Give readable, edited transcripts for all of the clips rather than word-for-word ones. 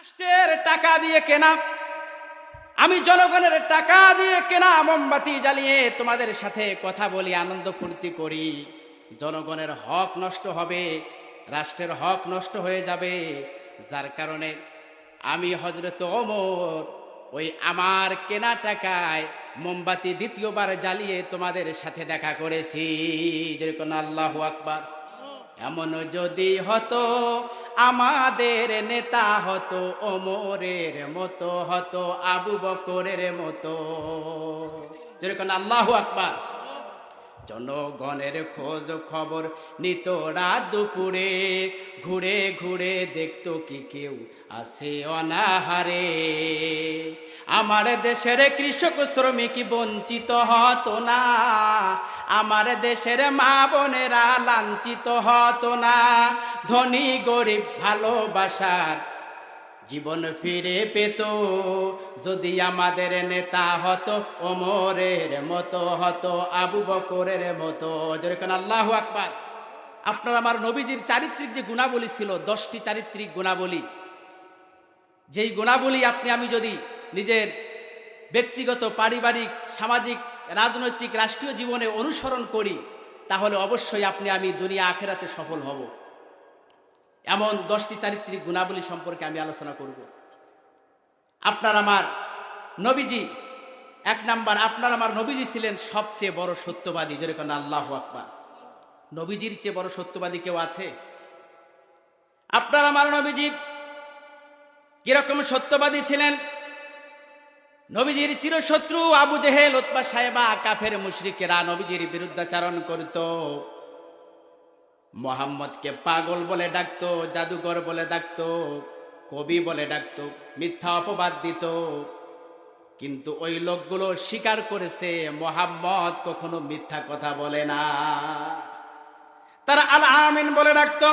রাষ্ট্রের টাকা দিয়ে কেনা, আমি জনগণের টাকা দিয়ে কেনা মোমবাতি জ্বালিয়ে তোমাদের সাথে কথা বলি, আনন্দ ফুর্তি করি। জনগণের হক নষ্ট হবে, রাষ্ট্রের হক নষ্ট হয়ে যাবে। যার কারণে আমি হযরত ওমর ওই আমার কেনা টাকায় মোমবাতি দ্বিতীয়বার জ্বালিয়ে তোমাদের সাথে দেখা করেছি। যেরকম আল্লাহু আকবার। এমন যদি হতো আমাদের নেতা হতো ওমরের মতো, হতো আবু বকরের মতো। যেরকম আল্লাহু আকবার। জনগণের খোঁজ খবর নিত রাত দুপুরে, ঘুরে ঘুরে দেখতো কি কেউ আছে অনাহারে। আমার দেশের কৃষক শ্রমিক বঞ্চিত হতো না, আমার দেশের মা বোনেরা লাঞ্ছিত হতো না। ধনী গরিব ভালোবাসার জীবন ফিরে পেত যদি আমাদের নেতা হতো ওমরের মতো, হতো আবু বকরের মতো। যেরকম আল্লাহু আকবার। আপনার আমার নবীজির চারিত্রিক যে গুণাবলী ছিল, 10টি চারিত্রিক গুণাবলী, যেই গুণাবলী আপনি আমি যদি নিজের ব্যক্তিগত, পারিবারিক, সামাজিক, রাজনৈতিক, রাষ্ট্রীয় জীবনে অনুসরণ করি, তাহলে অবশ্যই আপনি আমি দুনিয়া আখেরাতে সফল হব। এমন 10টি চারিত্রিক গুণাবলী সম্পর্কে আমি আলোচনা করব। আপনার আমার নবীজি, 1 নাম্বার, আপনার আমার নবীজি ছিলেন সবচেয়ে বড় সত্যবাদী। যেরকম আল্লাহু আকবার। নবীজির চেয়ে বড় সত্যবাদী কেউ আছে? আপনার আমার নবীজি কিরকম সত্যবাদী ছিলেন? নবীজির চিরশত্রু আবু জেহেল, উতবা, সাইবা, কাফের মুশরিকেরা নবীজির বিরুদ্ধাচারণ করত। মোহাম্মদকে পাগল বলে ডাকতো, জাদুঘর বলে ডাকতো, কবি বলে ডাকতো, মিথ্যা অপবাদ দিত। কিন্তু ওই লোকগুলো স্বীকার করেছে মোহাম্মদ কখনো মিথ্যা কথা বলে না। তারা আল আমিন বলে ডাকতো,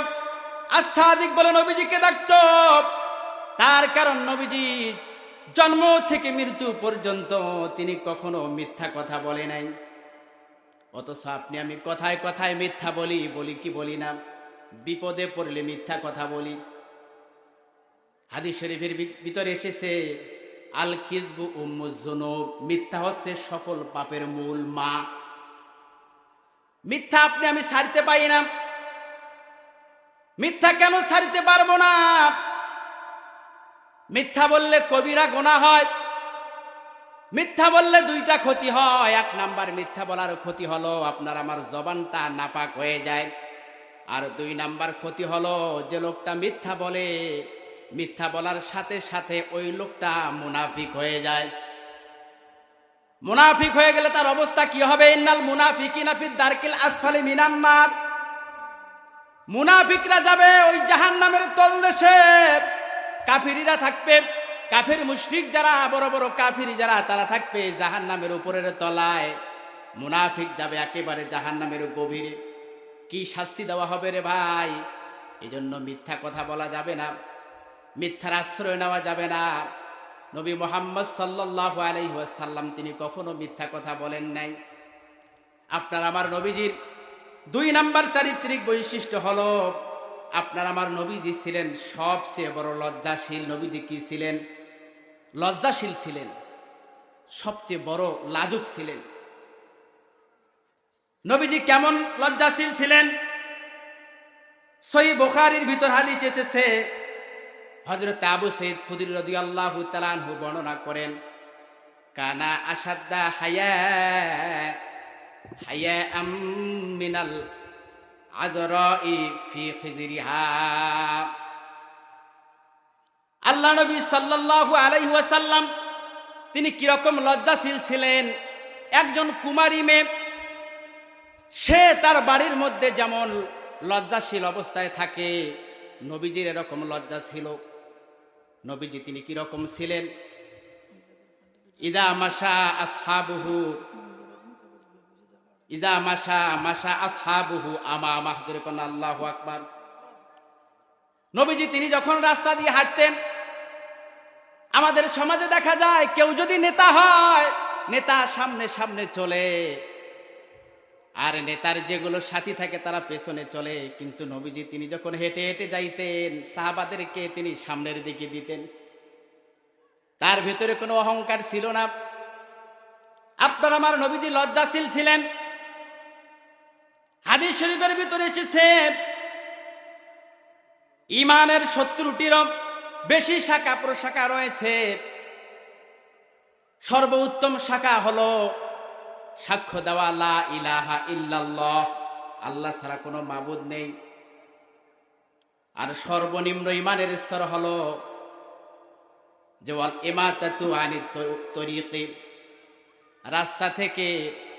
আস-সাদিক বলে নবীজিকে ডাকতো। তার কারণ নবীজি জন্ম থেকে মৃত্যু পর্যন্ত তিনি কখনো মিথ্যা কথা বলে নাই। অথচ আপনি আমি কথায় কথায় মিথ্যা বলি, বলি কি বলি না? বিপদে পড়লে মিথ্যা কথা বলি। হাদিস শরীফের ভিতরে এসেছে, আল কিযবু উম্মুজ যুনুব, মিথ্যা হচ্ছে সকল পাপের মূল মা। মিথ্যা আপনি আমি ছাড়তে পারি না। মিথ্যা কেন ছাড়তে পারবো না? মিথ্যা বললে কবিরা গুনাহ হয়। মিথ্যা বললে 2টা ক্ষতি হয়। 1 নাম্বার, মিথ্যা বলার ক্ষতি হলো আপনার আমার জবানটা নাপাক হয়ে যায়। আর 2 নাম্বার ক্ষতি হলো, যে লোকটা মিথ্যা বলে, মিথ্যা বলার সাথে সাথে ওই লোকটা মুনাফিক হয়ে যায়। মুনাফিক হয়ে গেলে তার অবস্থা কি হবে? ইন্নাল মুনাফিকিনা ফি দারকিল আসফালি মিনান নার। মুনাফিকরা যাবে ওই জাহান্নামের তলদেশে। কাফিররা থাকবে, কাফির মুশরিক যারা, বড় বড় কাফির যারা, তারা থাকবে জাহান্নামের উপরের তলায়। মুনাফিক যাবে একেবারে জাহান্নামের গভীরে। কি শাস্তি দেওয়া হবে রে ভাই! এজন্য মিথ্যা কথা বলা যাবে না, মিথ্যার আশ্রয় নেওয়া যাবে না। নবী মুহাম্মদ সাল্লাল্লাহু আলাইহি ওয়াসাল্লাম তিনি কখনো মিথ্যা কথা বলেন নাই। আপনার আমার নবীজির 2 নাম্বার চারিত্রিক বৈশিষ্ট্য হলো, আপনার আমার নবীজি ছিলেন সবচেয়ে বড় লজ্জাশীল। নবীজি কি ছিলেন? লজ্জাশীল ছিলেন, সবচেয়ে বড় লাজুক ছিলেন। নবীজি কেমন লজ্জাশীল ছিলেন? সহিহ বুখারীর ভিতর হাদিস এসেছে, হযরত আবু সাঈদ খুদরী রাদিয়াল্লাহু তাআলা আনহু বর্ণনা করেন, কানা আসাদ্দা হায়া মিনাল আজরাই ফি খিজরিহা। আল্লাহ নবী সাল্লাল্লাহু আলাইহি ওয়াসাল্লাম তিনি কিরকম লজ্জাশীল ছিলেন? একজন কুমারী মেয়ে, সে তার বাড়ির মধ্যে যেমন লজ্জাশীল অবস্থায় থাকে, নবীজির এরকম লজ্জা ছিল। নবীজি তিনি কিরকম ছিলেন? ইদা মাশা আসহাবুহু, ইদা মাশা মাশা আসহাবুহু আমামাহ। যেরকম আল্লাহু আকবার। নবীজি তিনি যখন রাস্তা দিয়ে হাঁটতেন, আমাদের সমাজে দেখা যায় কেউ যদি নেতা হয়, নেতা সামনে সামনে চলে, আর নেতার যেগুলো সাথী থাকে তারা পেছনে চলে, কিন্তু নবীজি তিনি যখন হেঁটে হেঁটে যাইতেন সাহাবাদেরকে তিনি সামনের দিকে দিতেন। তার ভিতরে কোনো অহংকার ছিল না। আপনার আমার নবীজি লজ্জাশীল ছিলেন। হাদিস শরীফের ভিতরে এসেছে ইমানের 70টিরও বেশি শাখা প্রশাখা রয়েছে। সর্বোত্তম শাখা হলো সাক্ষ্য দেওয়া লা ইলাহা ইল্লাল্লাহ, আল্লাহ ছাড়া কোনো মাবুদ নেই। আর সর্বনিম্ন ইমানের স্তর হলো যে ওয়াল ইমাতাতু আনিত তরিকি, রাস্তা থেকে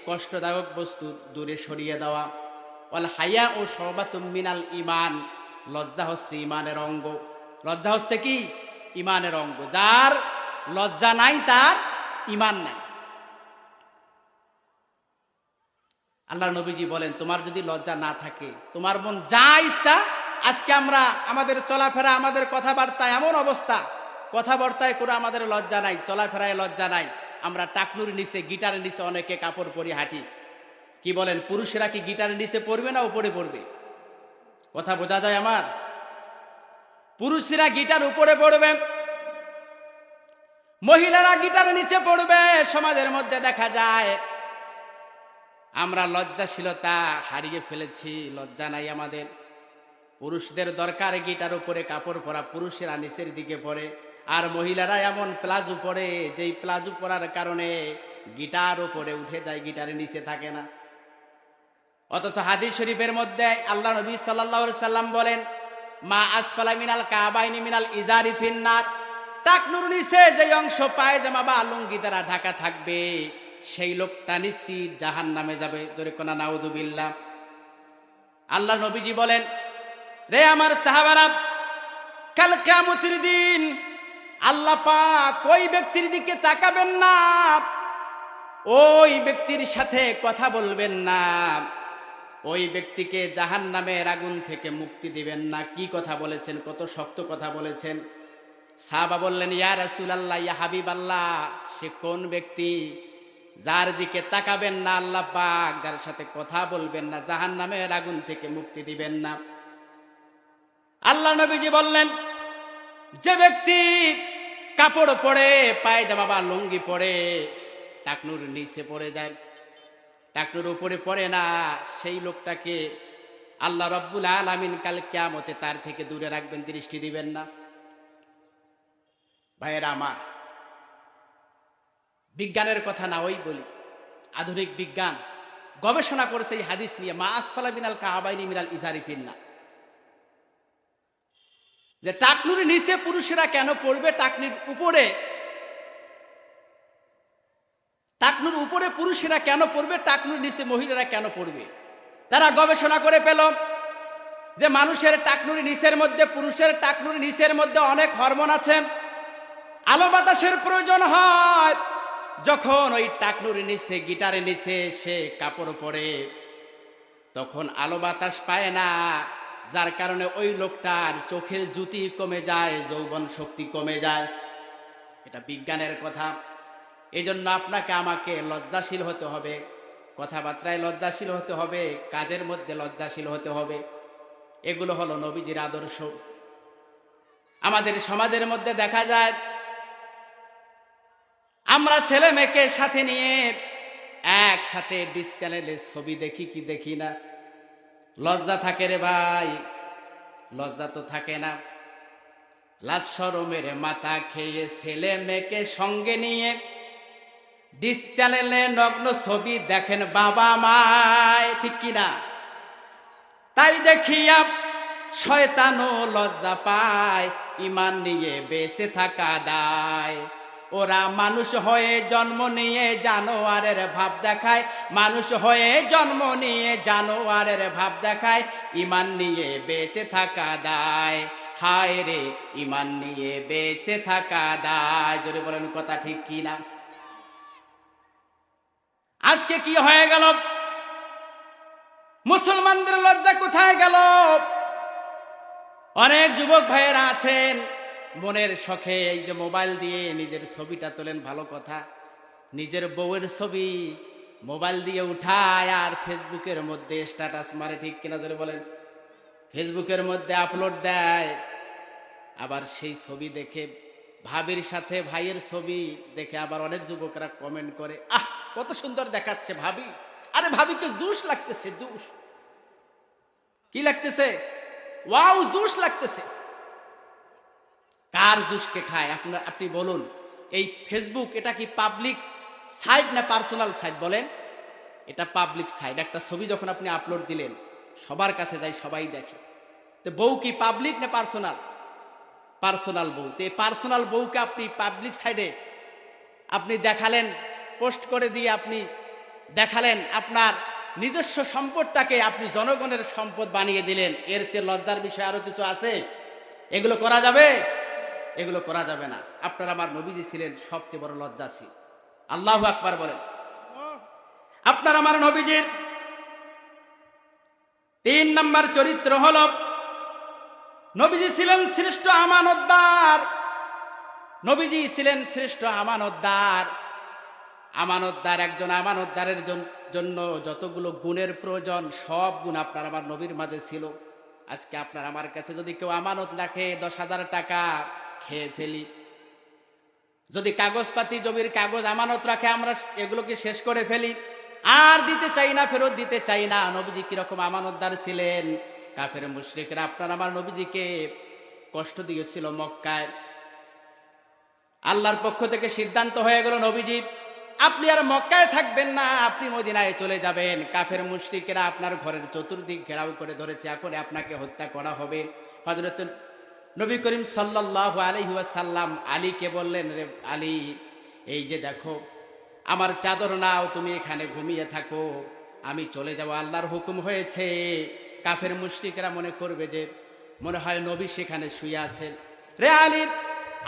কষ্টদায়ক বস্তু দূরে সরিয়ে দেওয়া। ওয়াল হায়া ও শুবাতুম মিনাল ঈমান, লজ্জা হচ্ছে ইমানের অঙ্গ। লজ্জা হচ্ছে কি? ইমানের অঙ্গ। যার লজ্জা নাই তার ইমান নাই। আল্লাহ নবীজি বলেন তোমার যদি লজ্জা না থাকে, তোমার মন যা ইচ্ছা, আজকে আমরা আমাদের চলাফেরা আমাদের কথাবার্তায় এমন অবস্থা, কথাবার্তায় করে আমাদের লজ্জা নাই, চলাফেরায় লজ্জা নাই। আমরা টাকনুর নিচে গিটারের নিচে অনেকে কাপড় পরে হাঁটি। কি বলেন, পুরুষেরা কি গিটারের নিচে পড়বে না উপরে পড়বে? কথা বোঝা যায় আমার? পুরুষেরা গিটার উপরে পড়বে, মহিলারা গিটারের নিচে পড়বে। সমাজের মধ্যে দেখা যায় আমরা লজ্জাশীলতা হারিয়ে ফেলেছি, লজ্জা নাই আমাদের। পুরুষদের দরকার গিটার উপরে কাপড় পরা, পুরুষেরা নিচের দিকে পড়ে। আর মহিলারা এমন প্লাজো পরে, যেই প্লাজো পরার কারণে গিটার উপরে উঠে যায়, গিটারের নিচে থাকে না। অথচ হাদিস শরীফের মধ্যে আল্লাহ নবী সাল্লাল্লাহু আলাইহি সাল্লাম বলেন মা আসফালা মিনাল কাবাইনি মিনাল ইজারি ফিন্নার, টাকনুর নিচে যে অংশ পায়জামা বা লুঙ্গি দ্বারা ঢাকা থাকবে সেই লোকটা নিশ্চিত জাহান্নামে যাবে। জোরে কোনা নাউযুবিল্লাহ। আল্লাহ নবীজি বলেন, রে আমার সাহাবারা, কাল কিয়ামতের দিন আল্লাহ পাক ওই ব্যক্তির দিকে তাকাবেন না, ওই ব্যক্তির সাথে কথা বলবেন না, ওই ব্যক্তিকে জাহান্নামের আগুন থেকে মুক্তি দিবেন না। কি কথা বলেছেন, কত শক্ত কথা বলেছেন। সাহাবা বললেন, ইয়া রাসূলুল্লাহ, ইয়া হাবিবাল্লাহ, সে কোন ব্যক্তি যার দিকে তাকাবেন না আল্লাহ পাক, যার সাথে কথা বলবেন না, জাহান্নামের আগুন থেকে মুক্তি দিবেন না? আল্লাহ নবীজি বললেন, যে ব্যক্তি কাপড় পরে, পায়জামা বা লুঙ্গি পরে, টাকনুর নিচে পড়ে যায়, টাকনুর উপরে পড়ে না, সেই লোকটাকে আল্লাহ রব্বুল আলামিন কাল কিয়ামতে তার থেকে দূরে রাখবেন, দৃষ্টি দিবেন না। ভাইয়েরা আমার, বিজ্ঞানের কথা না ওই বলি, আধুনিক বিজ্ঞান গবেষণা করেছে এই হাদিস নিয়ে, মা আসফালা মিনাল কাবাইনি মিনাল ইজারি ফিন্নার, যে টাকনুর নিচে পুরুষেরা কেন পড়বে, টাকনুর উপরে পুরুষেরা কেন পড়বে, টাকনুর নিচে মহিলারা কেন পড়বে। তারা গবেষণা করে পেল যে মানুষের টাকনুর নিচের মধ্যে, পুরুষের টাকনুর নিচের মধ্যে অনেক হরমোন আছে। আলো বাতাসের প্রয়োজন হয় যখন ওই টাকনুর নিচে, গিটারের নিচে সে কাপড় পরে, তখন আলো বাতাস পায় না, যার কারণে ওই লোকটার চোখের জ্যোতি কমে যায়, যৌবন শক্তি কমে যায়। এটা বিজ্ঞানের কথা। এই জন্য আপনাকে আমাকে লজ্জাশীল হতে হবে, কথাবার্তায় লজ্জাশীল হতে হবে, কাজের মধ্যে লজ্জাশীল হতে হবে। এগুলো হলো নবীজির আদর্শ। আমাদের সমাজের মধ্যে দেখা যায় আমরা ছেলে মেয়েকে সাথে নিয়ে একসাথে ডিস চ্যানেলে ছবি দেখি কি দেখি না? লজ্জা থাকে রে ভাই? লজ্জা তো থাকে না। লাজ শরমের মাথা খেয়ে ছেলে মেয়েকে সঙ্গে নিয়ে ডিস চ্যানেলে নগ্ন ছবি দেখেন বাবা মায়, ঠিক কিনা? তাই দেখিয়া শয়তানও লজ্জা পায়, ইমান নিয়ে বেঁচে থাকা দায়। ওরা মানুষ হয়ে জন্ম নিয়ে জানোয়ারের ভাব দেখায়, মানুষ হয়ে জন্ম নিয়ে জানোয়ারের ভাব দেখায়, ইমান নিয়ে বেঁচে থাকা দায়। হায় রে, ইমান নিয়ে বেঁচে থাকা দায়। জোরে বলেন কথা ঠিক কিনা? আজকে কি হয়ে গেল? মুসলমানদের লজ্জা কোথায় গেল? অনেক যুবক ভাইয়েরা আছেন মনের শখে এই যে মোবাইল দিয়ে নিজের ছবিটা তোলেন, ভালো কথা। নিজের বউয়ের ছবি মোবাইল দিয়ে উঠায় আর ফেসবুকের মধ্যে স্ট্যাটাস মারে, ঠিক কিনা জোরে বলেন? ফেসবুকের মধ্যে আপলোড দেয়। আবার সেই ছবি দেখে, ভাবির সাথে ভাইয়ের ছবি দেখে আবার অনেক যুবকরা কমেন্ট করে, আহ কত সুন্দর দেখাচ্ছে ভাবি। আরে ভাবিকে জুস লাগতেছে, জুস কি লাগতেছে? ওয়াও, জুস লাগতেছে। কার জুসকে খায় আপনি বলুন? এই ফেসবুক এটা কি পাবলিক সাইট না পার্সোনাল সাইট বলেন? এটা পাবলিক সাইট। একটা ছবি যখন আপনি আপলোড দিলেন সবার কাছে যায়, সবাই দেখে। তো বউ কি পাবলিক না পার্সোনাল? পার্সোনাল বউ। তো এই পার্সোনাল বউকে আপনি পাবলিক সাইডে আপনি দেখালেন, পোস্ট করে দিয়ে আপনি দেখালেন আপনার নিজস্ব সম্পদটাকে আপনি জনগণের সম্পদ বানিয়ে দিলেন। এর চেয়ে লজ্জার বিষয় আরো কিছু আছে? এগুলো করা যাবে? এগুলো করা যাবে না। আপনার আমার নবীজি ছিলেন সবচেয়ে বড় লজ্জাশীল। আল্লাহু আকবার বলেন। আপনার আমার নবীজির 3 নম্বর চরিত্র হলো, নবীজি ছিলেন শ্রেষ্ঠ আমানতদার। নবীজি ছিলেন শ্রেষ্ঠ আমানতদার। আমানতদার, একজন আমানতদারের জন্য যতগুলো গুণের প্রয়োজন সব গুণ আপনার আমার নবীর মাঝে ছিল। আজকে আপনার আমার কাছে যদি কেউ আমানত রাখে, 10,000 টাকা খেয়ে ফেলি। যদি কাগজপাতি, জমির কাগজ আমানত রাখে, আমরা এগুলোকে শেষ করে ফেলি, আর দিতে চাই না, ফেরত দিতে চাই না। নবীজি কিরকম আমানতদার ছিলেন? কাফের মুশরিকরা আপনার আমার নবীজিকে কষ্ট দিয়েছিল মক্কায়। আল্লাহর পক্ষ থেকে সিদ্ধান্ত হয়ে গেল, নবীজি আপনি আর মক্কায় থাকবেন না, আপনি মদিনায় চলে যাবেন। কাফের মুশরিকেরা আপনার ঘরের চতুর্দিক ঘেরাও করে ধরেছে, এখন আপনাকে হত্যা করা হবে। হযরত নবী করিম সাল্লাল্লাহু আলাইহি ওয়াসাল্লাম আলীকে বললেন, রে আলী, এই যে দেখো আমার চাদর নাও, তুমি এখানে ঘুমিয়ে থাকো, আমি চলে যাব, আল্লাহর হুকুম হয়েছে। কাফের মুশরিকরা মনে করবে যে মনে হয় নবী সেখানে শুয়ে আছেন। রে আলী,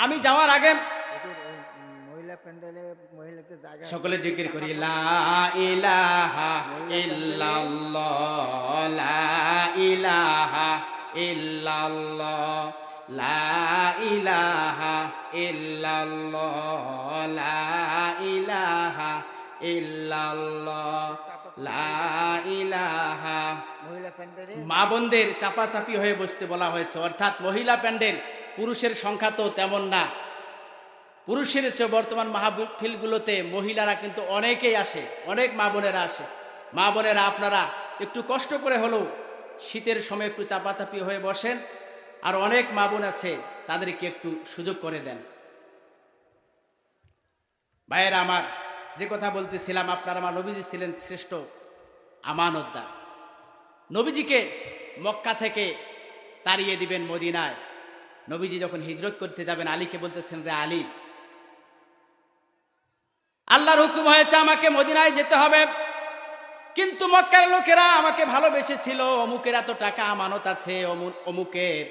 আমি যাওয়ার আগে সকলে জিকির করি, লা ইলাহা ইল্লাল্লাহ, লা ইলাহা ইল্লাল্লাহ, লা ইলাহা ইল্লাল্লাহ, লা ইলাহা ইল্লাল্লাহ, লা ইলাহা। মা বোনদের চাপাচাপি হয়ে বসতে বলা হয়েছে, অর্থাৎ মহিলা প্যান্ডেল। পুরুষের সংখ্যা তো তেমন না, পুরুষের চেয়ে বর্তমান মাহফিলগুলোতে মহিলারা কিন্তু অনেকেই আসে, অনেক মা বোনেরা আসে। মা বোনেরা আপনারা একটু কষ্ট করে হলেও শীতের সময় একটু চাপাচাপি হয়ে বসেন, আর অনেক মা বোন আছে তাদেরকে একটু সুযোগ করে দেন। ভাইয়েরা আমার, যে কথা বলতেছিলাম, আপনার আমার নবীজি ছিলেন শ্রেষ্ঠ আমানতদার। নবীজিকে মক্কা থেকে তাড়িয়ে দিবেন মদিনায়। নবীজি যখন হিজরত করতে যাবেন, আলীকে বলতেছেন, রে আলী, আল্লাহর হুকুম হয়েছে আমাকে মদিনায় যেতে হবে, কিন্তু মক্কার লোকেরা আমাকে ভালোবেসেছিল, অমুকের এত টাকা আমানত আছে, অমুকের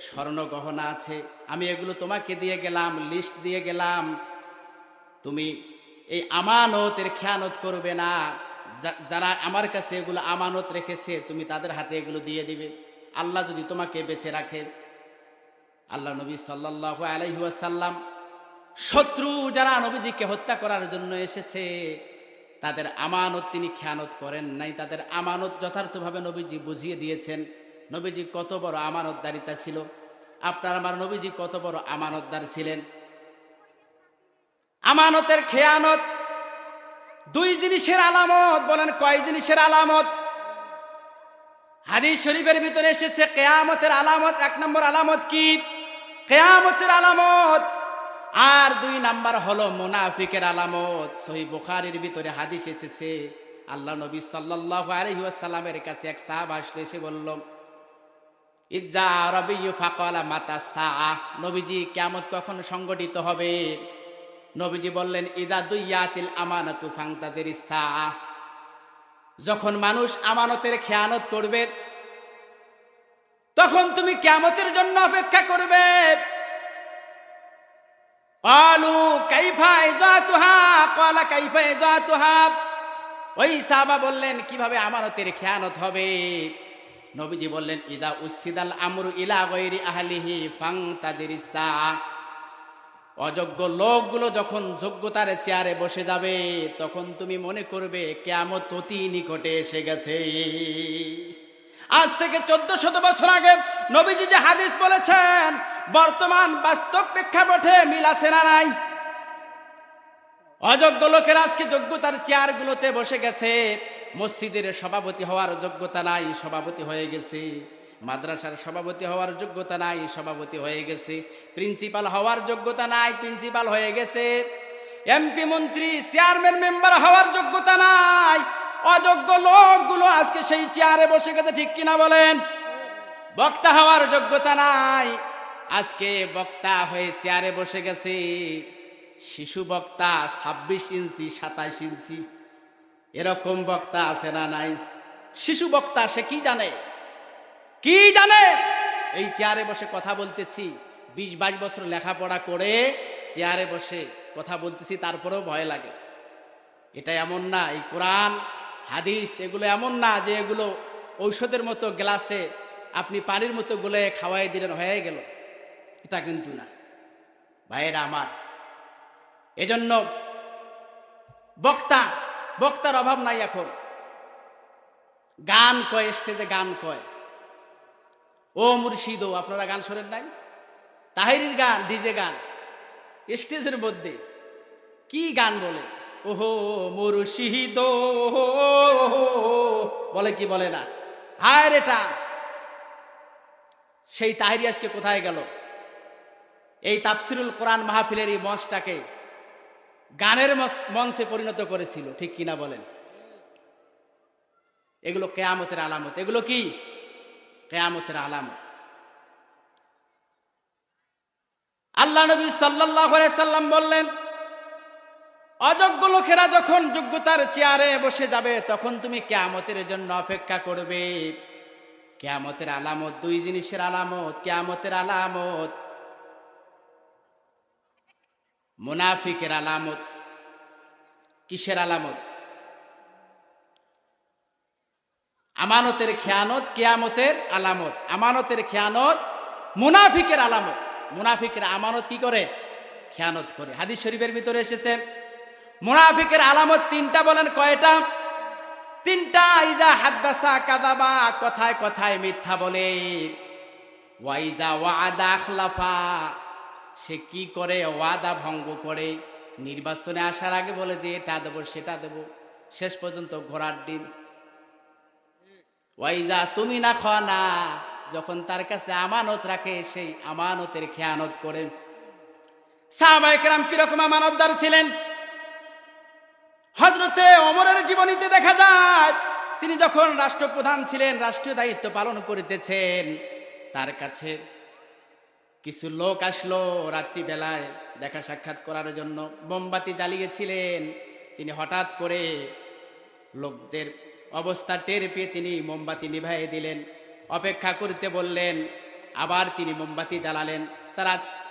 স্বর্ণ গহনা আছে, আমি এগুলো তোমাকে দিয়ে গেলাম, লিস্ট দিয়ে গেলাম, তুমি এই আমানতের খেয়ানত করবে না। যারা আমার কাছে এগুলো আমানত রেখেছে তুমি তাদের হাতে এগুলো দিয়ে দিবে, আল্লাহ যদি তোমাকে বেঁচে রাখে। আল্লাহ নবী সাল্লাল্লাহু আলাইহি ওয়াসাল্লাম শত্রু যারা নবীজিকে হত্যা করার জন্য এসেছে তাদের আমানত তিনি খেয়ানত করেন নাই, তাদের আমানত যথার্থভাবে নবীজি বুঝিয়ে দিয়েছেন। নবীজি কত বড় আমানতদারিতা ছিল, আপনার আমার নবীজি কত বড় আমানতদার ছিলেন। আমানতের খেয়ানত 2 জিনিসের আলামত। বলেন কয় জিনিসের আলামত? হাদিস শরীফের ভিতরে এসেছে কিয়ামতের আলামত। 1 নম্বর আলামত কি? কিয়ামতের আলামত। আর 2 নাম্বার হলো মুনাফিকের আলামত। সহিহ বুখারীর ভিতরে হাদিস এসেছে, আল্লাহ নবী সাল্লাল্লাহু আলাইহি ওয়াসাল্লামের কাছে এক সাহাবা আসলে এসে বলল, ইজ্জা রাবিয়্যু ফাকালা মাতা সাআহ, নবীজি কিয়ামত কখন সংগঠিত হবে? নবীজি বললেন, ইদা দুইয়াতিল আমানাতু ফান্তাজিরিস সাআহ, যখন মানুষ আমানতের খেয়ানত করবে তখন তুমি কিয়ামতের জন্য অপেক্ষা করবে। ক্বালু কাইফা ইযাতুহা, ক্বালা কাইফা ইযাতুহা, ওই সাহাবা বললেন কিভাবে আমানতের খেয়ানত হবে? নবীজি বললেন, ইদা উসিদাল আমরু ইলা গায়রি আহলিহি ফান্তাজিরিস সাআহ, অযোগ্য লোকগুলো যখন যোগ্যতার চেয়ারে বসে যাবে তখন তুমি মনে করবে কিয়ামত অতি নিকটে এসে গেছে। আজ থেকে 1400 বছর আগে নবীজি যে হাদিস বলেছেন, বর্তমান বাস্তব প্রেক্ষাপটে মিল আছে না নাই? অযোগ্য লোকেরা আজকে যোগ্যতার চেয়ারগুলোতে বসে গেছে। মসজিদের সভাপতি হওয়ার যোগ্যতা নাই, সভাপতি হয়ে গেছে। মাদ্রাসার সভাপতি হওয়ার যোগ্যতা নাই, সভাপতি হয়ে গেছে। প্রিন্সিপাল হওয়ার যোগ্যতা নাই, প্রিন্সিপাল হয়ে গেছে। এমপি, মন্ত্রী, চেয়ারম্যান, মেম্বার হওয়ার যোগ্যতা নাই। অযোগ্য লোকগুলো আজকে সেই চেয়ারে বসে গেছে, ঠিক কিনা বলেন? বক্তা হওয়ার যোগ্যতা নাই, আজকে বক্তা হয়ে চেয়ারে বসে গেছে। শিশু বক্তা 26 ইঞ্চি 27 ইঞ্চি এরকম বক্তা আছে না নাই? শিশু বক্তা, সে কি জানে? কি জানে? এই চেয়ারে বসে কথা বলতেছি, 20-22 বছর লেখাপড়া করে চেয়ারে বসে কথা বলতেছি, তারপরেও ভয় লাগে। এটা এমন না, এই কোরআন হাদিস এগুলো এমন না যে এগুলো ঔষধের মতো গ্লাসে আপনি পানির মতো গুলে খাওয়াই দিলেন হয়ে গেল, এটা কিন্তু না ভাইয়েরা আমার। এজন্য বক্তার অভাব নাই। এখন গান কয়, স্টেজে গান কয়, ও মুর্শিদ, আপনারা গান শোনেন নাই? তাহিরির গান, ডিজে গান, স্টেজের মধ্যে কি গান বলে, ওহো মুর্শিদ বলে কি বলে না? হায় রে টান। সেই তাহিরি আজকে কোথায় গেল? এই তাফসিরুল কোরআন মাহফিলের এই মঞ্চটাকে গানের মঞ্চে পরিণত করেছিল, ঠিক কিনা বলেন? এগুলো কিয়ামতের আলামত। এগুলো কি? কিয়ামতের আলামত। আল্লাহ নবী সাল্লাল্লাহু আলাইহি সাল্লাম বললেন, অযোগ্য লোকেরা যখন যোগ্যতার চেয়ারে বসে যাবে তখন তুমি কিয়ামতের জন্য অপেক্ষা করবে। কিয়ামতের আলামত 2 জিনিসের আলামত। কিয়ামতের আলামত মুনাফিকের আলামত। কিসের আলামত? আমানতের খেয়ানত কিয়ামতের আলামত। আমানতের খেয়ানত মুনাফিকের আলামত। মুনাফিকের আমানত কি করে? খেয়ানত করে। হাদিস শরীফের ভিতরে এসেছে মুনাফিকের আলামত 3টা। বলেন কয়টা? 3টা। ইজা হাদ্দাসা কাযাবা, কথায় কথায় মিথ্যা বলে। ওয়াইজা ওয়াদা আখলাফা, সে কি করে? ওয়াদা ভঙ্গ করে। নির্বাচনে আসার আগে বলে যে এটা দেব সেটা দেব, শেষ পর্যন্ত ঘোড়ার ডিম। ওয়াইজা তুমি না খানা, যখন তার কাছে আমানত রাখে সেই আমানতের খেয়ানত করে। সাহাবায়ে কেরাম কিরকম আমানতদার ছিলেন? হযরতে ওমরের জীবনীতে দেখা যায় তিনি যখন রাষ্ট্রপ্রধান ছিলেন, রাষ্ট্রীয় দায়িত্ব পালন করিতেছেন, তার কাছে কিছু লোক আসলো রাত্রিবেলায় দেখা সাক্ষাৎ করার জন্য। মোমবাতি জ্বালিয়েছিলেন। তিনি হঠাৎ করে লোকদের অবস্থা টের পেয়ে তিনি মোমবাতি নিভাইয়ে দিলেন। অপেক্ষা করতে বললেন, আবার তিনি মোমবাতি জ্বালালেন।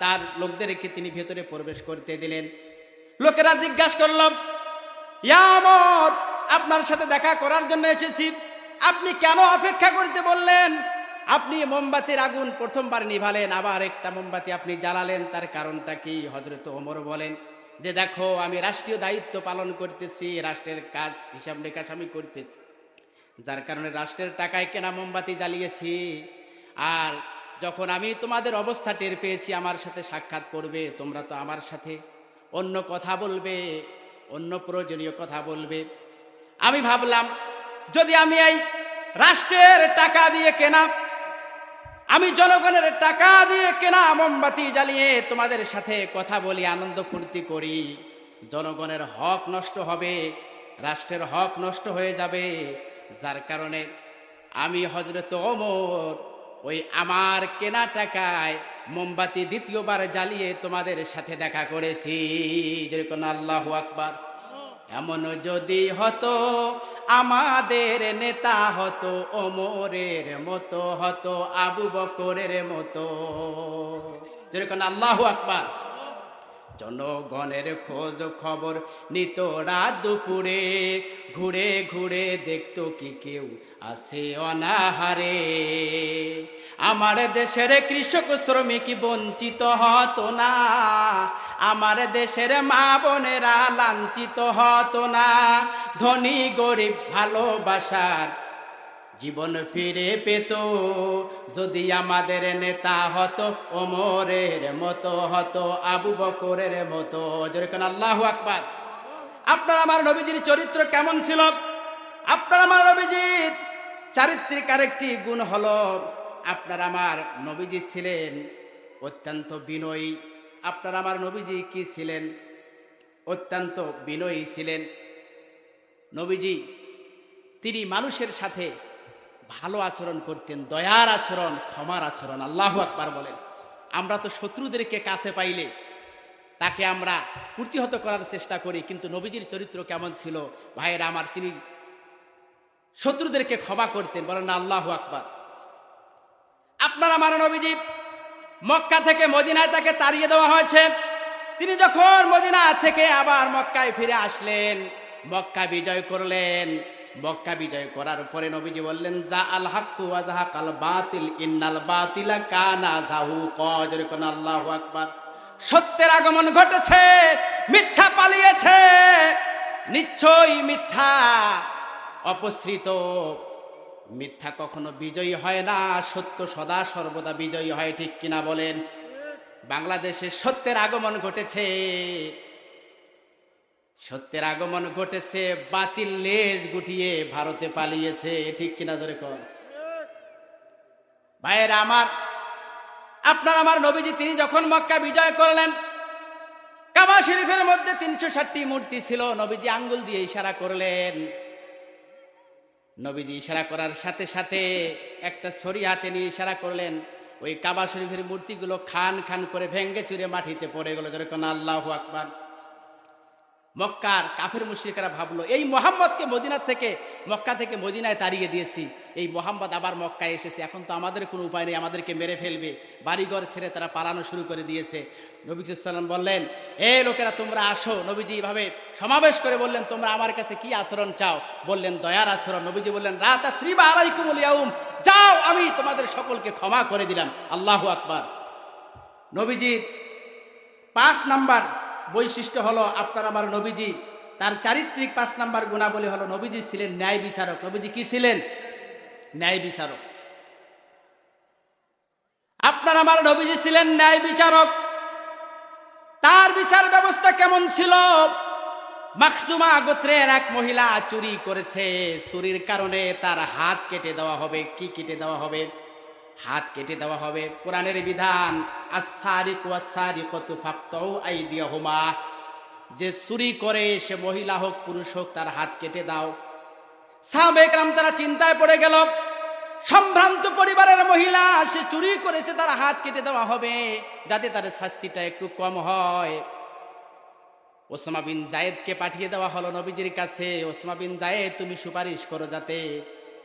তার লোকদেরকে তিনি ভেতরে প্রবেশ করতে দিলেন। লোকেরা জিজ্ঞাসা করল, ইয়া ওমর, আপনার সাথে দেখা করার জন্য এসেছি, আপনি কেন অপেক্ষা করতে বললেন? আপনি মোমবাতির আগুন প্রথমবার নিভালেন, আবার একটা মোমবাতি আপনি জ্বালালেন, তার কারণটা কি? হযরত ওমর বলেন যে দেখো, আমি রাষ্ট্রীয় দায়িত্ব পালন করতেছি, রাষ্ট্রের কাজ হিসাব নিকাশ আমি করতেছি, যার কারণে রাষ্ট্রের টাকায় কেনা মোমবাতি জ্বালিয়েছি। আর যখন আমি তোমাদের অবস্থা টের পেয়েছি, আমার সাথে সাক্ষাৎ করবে, তোমরা তো আমার সাথে অন্য কথা বলবে, অন্য প্রয়োজনীয় কথা বলবে। আমি ভাবলাম যদি আমি এই রাষ্ট্রের টাকা দিয়ে কেনা, আমি জনগণের টাকা দিয়ে কেনা মোমবাতি জ্বালিয়ে তোমাদের সাথে কথা বলি, আনন্দ ফুর্তি করি, জনগণের হক নষ্ট হবে, রাষ্ট্রের হক নষ্ট হয়ে যাবে। যার কারণে আমি হযরত ওমর ওই আমার কেনা টাকায় মোমবাতি দ্বিতীয়বার জ্বালিয়ে তোমাদের সাথে দেখা করেছি। যেরকম আল্লাহু আকবার। এমন যদি হতো আমাদের নেতা হতো ওমরের মতো, হতো আবু বকরের মতো। যেরকম আল্লাহু আকবার। জনগণের খোঁজ খবর নিত রাত দুপুরে, ঘুরে ঘুরে দেখতো কি কেউ আছে অনাহারে। আমার দেশের কৃষক শ্রমিক বঞ্চিত হতো না, আমার দেশের মা বোনেরা লাঞ্ছিত হতো না। ধনী গরিব ভালোবাসার জীবন ফিরে পেত, যদি আমাদের নেতা হতো ওমরের মতো, হতো আবু বকরের মতো। যেরকম আল্লাহু আকবার। আপনার আমার নবীজির চরিত্র কেমন ছিল? আপনার আমার নবীজির চারিত্রিক আরেকটি গুণ হলো, আপনার আমার নবীজি ছিলেন অত্যন্ত বিনয়ী। আপনার আমার নবীজি কি ছিলেন? অত্যন্ত বিনয়ী ছিলেন নবীজি। তিনি মানুষের সাথে ভালো আচরণ করতেন, দয়ার আচরণ, ক্ষমার আচরণ। আল্লাহু আকবার বলেন। আমরা তো শত্রুদেরকে কাছে পাইলে তাকে আমরা প্রতিহত করার চেষ্টা করি, কিন্তু নবীজির চরিত্র কেমন ছিল ভাইয়েরা আমার? তিনি শত্রুদেরকে ক্ষমা করতেন। বলেন না আল্লাহু আকবার। আপনার আমার নবীজি মক্কা থেকে মদিনায় তাকে তাড়িয়ে দেওয়া হয়েছে। তিনি যখন মদিনা থেকে আবার মক্কায় ফিরে আসলেন, মক্কা বিজয় করলেন। মক্কা বিজয় করার পরে নবীজি বললেন, যা আল হাক্কু ওয়া যাহাকাল বাতিল ইন্নাল বাতিলা কানা যাহুকা। যেরকম আল্লাহু আকবার। সত্যের আগমন ঘটেছে, মিথ্যা পালিয়েছে। নিশ্চয়ই মিথ্যা অপসৃত, মিথ্যা কখনো বিজয়ী হয় না, সত্য সদা সর্বদা বিজয়ী হয়। ঠিক কিনা বলেন? বাংলাদেশে সত্যের আগমন ঘটেছে, সত্যের আগমন ঘটেছে, বাতিল লেজ গুটিয়ে ভারতে পালিয়েছে। ঠিক কিনা জোরে কর ভাইয়েরা আমার। আপনার আমার নবীজি তিনি যখন মক্কা বিজয় করলেন, কাবা শরীফের মধ্যে 360টি মূর্তি ছিল। নবীজি আঙ্গুল দিয়ে ইশারা করলেন। নবীজি ইশারা করার সাথে সাথে একটা ছড়ি হাতে নিয়ে ইশারা করলেন। ওই কাবা শরীফের মূর্তিগুলো খান খান করে ভেঙ্গে চুরে মাটিতে পড়ে গেল। যেরকম আল্লাহু আকবার। মক্কার কাফের মুশরিকরা ভাবলো, এই মোহাম্মদকে মক্কা থেকে মদিনায় তাড়িয়ে দিয়েছি, এই মোহাম্মদ আবার মক্কায় এসেছে, এখন তো আমাদের কোনো উপায় নেই, আমাদেরকে মেরে ফেলবে। বাড়িঘর ছেড়ে তারা পালানো শুরু করে দিয়েছে। নবী সাল্লাম বললেন, এ লোকেরা তোমরা আসো। নবীজি এইভাবে সমাবেশ করে বললেন, তোমরা আমার কাছে কি আচরণ চাও? বললেন দয়ার আচরণ। নবীজি বললেন, রাত আসরিবা আলাইকুমুল ইয়াউম, যাও আমি তোমাদের সকলকে ক্ষমা করে দিলাম। আল্লাহু আকবার। নবীজির 5 নাম্বার বৈশিষ্ট্য হলো, আপনার আমার নবীজি তার চারিত্রিক 5 নাম্বার গুণাবলী হলো, নবীজি ছিলেন ন্যায় বিচারক। নবীজি কি ছিলেন? ন্যায় বিচারক। আপনার আমার নবীজি ছিলেন ন্যায় বিচারক। তার বিচার ব্যবস্থা কেমন ছিল? মাখজুমা গোত্রের এক মহিলা চুরি করেছে, চুরির কারণে তার হাত কেটে দেওয়া হবে। কি কেটে দেওয়া হবে? হাত কেটে দেওয়া হবে। কোরআনের বিধান, আস-সারিকু ওয়াস-সারিকাতু ফাকতাউ আইদিয়াহুমা, যে চুরি করে সে মহিলা হোক পুরুষ হোক তার হাত কেটে দাও। সাহাবায়ে কেরাম তারা চিন্তায় পড়ে গেল, সম্ভ্রান্ত পরিবারের মহিলা, সে চুরি করেছে, তার হাত কেটে দেওয়া হবে, যাতে তার শাস্তিটা একটু কম হয়। ওসামা বিন জায়েদকে পাঠিয়ে দেওয়া হলো নবীজির কাছে। ওসামা বিন জায়েদ, তুমি সুপারিশ করো যাতে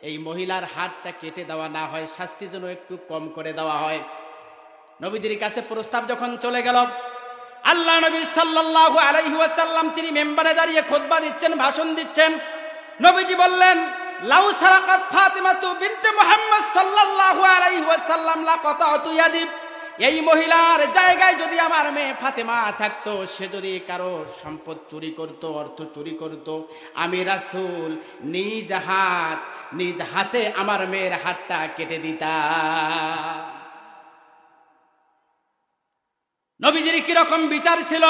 এই মহিলার হাতটা কেটে দেওয়া না হয়, শাস্তি যেন একটু কম করে দেওয়া হয়। নবীজির কাছে প্রস্তাব যখন চলে গেল, আল্লাহ নবী সাল্লাল্লাহু আলাইহি ওয়াসাল্লাম তিনি মেম্বারে দাঁড়িয়ে খুতবা দিচ্ছেন, ভাষণ দিচ্ছেন। নবীজি বললেন, লাউ সারাকাত ফাতিমাতু বিনতে মুহাম্মদ সাল্লাল্লাহু আলাইহি ওয়াসাল্লাম লাকাতাতু ইয়াদি, এই মহিলার জায়গায় যদি আমার মেয়ে ফাতেমা থাকতো, সে যদি কারো সম্পদ চুরি করত, অর্থ চুরি করত, আমি রাসূল নিজ হাতে আমার মেয়ের হাতটা কেটে দিতাম। নবীজির কিরকম বিচার ছিল?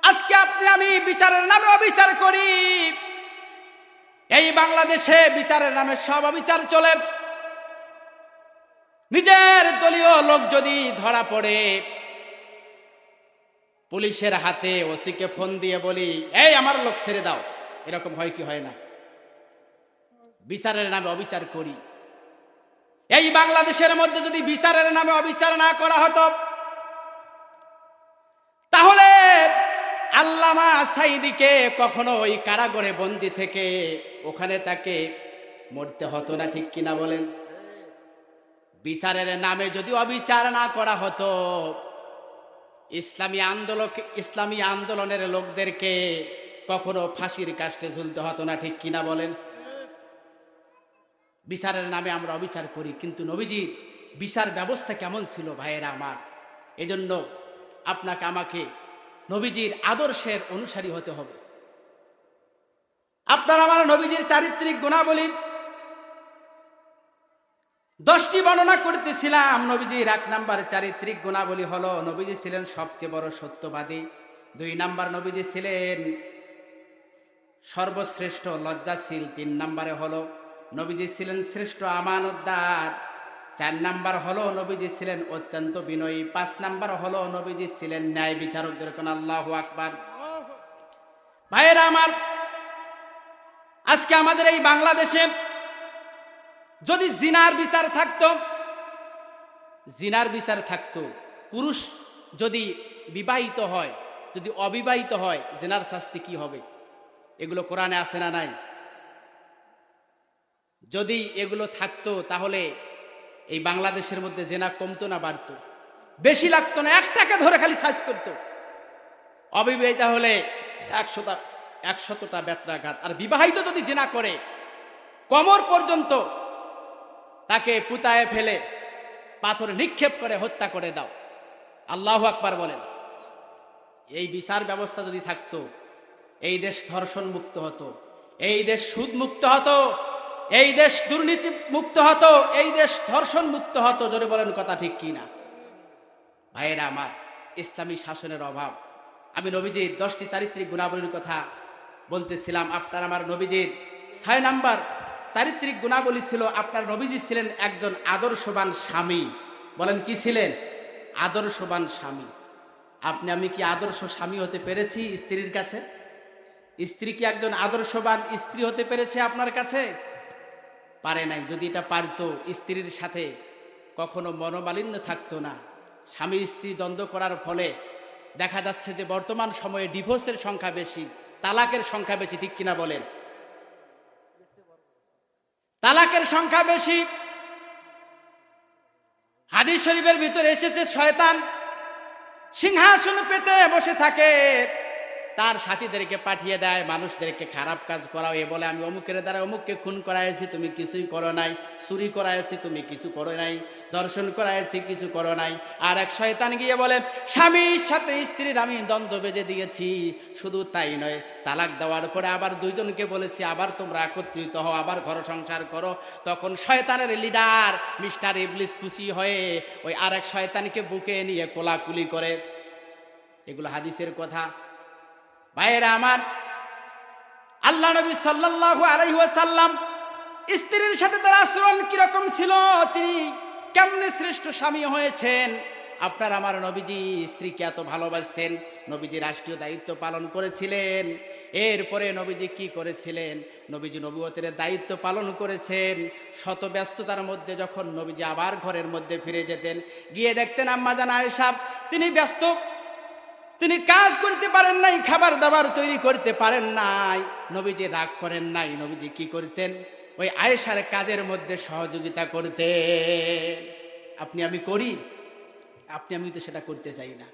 আজকে আপনি আমি বিচারের নামে অবিচার করি। এই বাংলাদেশে বিচারের নামে সব অবিচার চলে। নিজের দলীয় লোক যদি ধরা পড়ে, পুলিশের হাতে ওসিকে ফোন দিয়ে বলি, এই আমার লোক ছেড়ে দাও, এরকম হয় কি হয় না? বিচারের নামে অবিচার করি। এই বাংলাদেশের মধ্যে যদি বিচারের নামে অবিচার না করা হতো, তাহলে আল্লামা সাঈদীকে কখনো ওই কারাগারে বন্দী থেকে ওখানে তাকে মরতে হতো না। ঠিক কিনা বলেন? বিচারের নামে যদি অবিচার না করা হতো, ইসলামী আন্দোলনের লোকদেরকে কখনো ফাঁসির কাস্টে ঝুলতে হতো না, ঠিক কিনা বলেন? বিচারের নামে আমরা অবিচার করি, কিন্তু নবীজির বিচার ব্যবস্থা কেমন ছিল ভাইয়েরা আমার? এজন্য আপনাকে আমাকে নবীজির আদর্শের অনুসারী হতে হবে। আপনার আমার নবীজির চারিত্রিক গুণাবলী 10টি বর্ণনা করতেছিলাম। নবীজির 1 নাম্বার চারিত্রিক গুণাবলী হলো নবীজি ছিলেন সবচেয়ে বড় সত্যবাদী। 2 নাম্বার নবীজি ছিলেন সর্বশ্রেষ্ঠ লজ্জাশীল। 3 নাম্বারে হলো নবীজি ছিলেন শ্রেষ্ঠ আমানতদার। 4 নাম্বার হলো নবীজি ছিলেন অত্যন্ত বিনয়ী। 5 নাম্বার হলো নবীজি ছিলেন ন্যায় বিচারক। যেরকম আল্লাহু আকবার। ভাইয়েরা আমার, আজকে আমাদের এই বাংলাদেশে যদি জিনার বিচার থাকতো, পুরুষ যদি বিবাহিত হয়, যদি অবিবাহিত হয়, জিনার শাস্তি কি হবে? এগুলো কোরআনে আছে না নাই? যদি এগুলো থাকতো তাহলে এই বাংলাদেশের মধ্যে জিনা কমতো না বাড়তো? বেশি লাগতো না, একটাকে ধরে খালি সাজ করতো। অবিবাহিতা হলে 100টা বেত্রাঘাত, আর বিবাহিত যদি জিনা করে কোমর পর্যন্ত তাকে পুতায়ে ফেলে পাথর নিক্ষেপ করে হত্যা করে দাও। আল্লাহু আকবার বলেন। এই বিচার ব্যবস্থা যদি থাকতো, এই দেশ ধর্ষণ মুক্ত হতো, এই দেশ সুদ মুক্ত হতো, এই দেশ দুর্নীতি মুক্ত হতো, এই দেশ ধর্ষণ মুক্ত হতো। জোরে বলেন কথা ঠিক কি না? ভাইয়েরা আমার, ইসলামী শাসনের অভাব। আমি নবীজির 10টি চারিত্রিক গুণাবলীর কথা বলতেছিলাম। আপনার আমার নবীজির 6 নাম্বার চারিত্রিক গুণাবলী ছিল, আপনার নবীজি ছিলেন একজন আদর্শবান স্বামী। বলেন কি ছিলেন? আদর্শবান স্বামী। আপনি আমি কি আদর্শ স্বামী হতে পেরেছি স্ত্রীর কাছে? স্ত্রী কি একজন আদর্শবান স্ত্রী হতে পেরেছে আপনার কাছে? পারে নাই। যদি এটা পারতো, স্ত্রীর সাথে কখনো মনোমালিন্য থাকতো না। স্বামী স্ত্রী দ্বন্দ্ব করার ফলে দেখা যাচ্ছে যে বর্তমান সময়ে ডিভোর্সের সংখ্যা বেশি, তালাকের সংখ্যা বেশি, ঠিক কিনা বলেন? তালাকের সংখ্যা বেশি। হাদিস শরীফের ভিতরে এসেছে, শয়তান সিংহাসন পেতে বসে থাকে, তার সাথীদেরকে পাঠিয়ে দেয় মানুষদেরকে খারাপ কাজ করাও। এ বলে আমি অমুকের দ্বারা অমুককে খুন করাইছি, তুমি কিছুই করো নাই। চুরি করাইছি, তুমি কিছু করো নাই। দর্শন করাইছি, কিছু করো নাই। আর এক শয়তান গিয়ে বলে, স্বামীর সাথে স্ত্রীর আমি দ্বন্দ্ব বেজে দিয়েছি। শুধু তাই নয়, তালাক দেওয়ার পরে আবার 2 জনকে বলেছি আবার তোমরা একত্রিত হও, আবার ঘর সংসার করো। তখন শয়তানের লিডার মিস্টার ইবলিস খুশি হয়ে ওই আর এক শয়তানকে বুকে নিয়ে কোলাকুলি করে। এগুলো হাদিসের কথা। ভাইয়েরা আমার, আল্লাহ নবী সাল্লাল্লাহু আলাইহি ওয়াসাল্লাম স্ত্রীর সাথে তার আচরণ কিরকম ছিল, তিনি কেমনে শ্রেষ্ঠ স্বামী হয়েছেন? আপনার আমার নবীজি স্ত্রীকে এত ভালোবাসতেন, নবীজি রাষ্ট্রীয় দায়িত্ব পালন করেছিলেন। এরপরে নবীজি কি করেছিলেন? নবীজি নবুয়তের দায়িত্ব পালন করেছেন। শত ব্যস্ততার মধ্যে যখন নবীজি আবার ঘরের মধ্যে ফিরে যেতেন, গিয়ে দেখতেন আম্মা জান আয়েশা তিনি ব্যস্ত, তিনি কাজ করতে পারেন নাই, খাবার দাবার তৈরি করতে পারেন নাই। নবীজি রাগ করেন নাই। নবীজি কি করতেন? ওই আয়েশার কাজের মধ্যে সহযোগিতা করতেন। আপনি আমি করি? আপনি আমি তো সেটা করতে চাই না।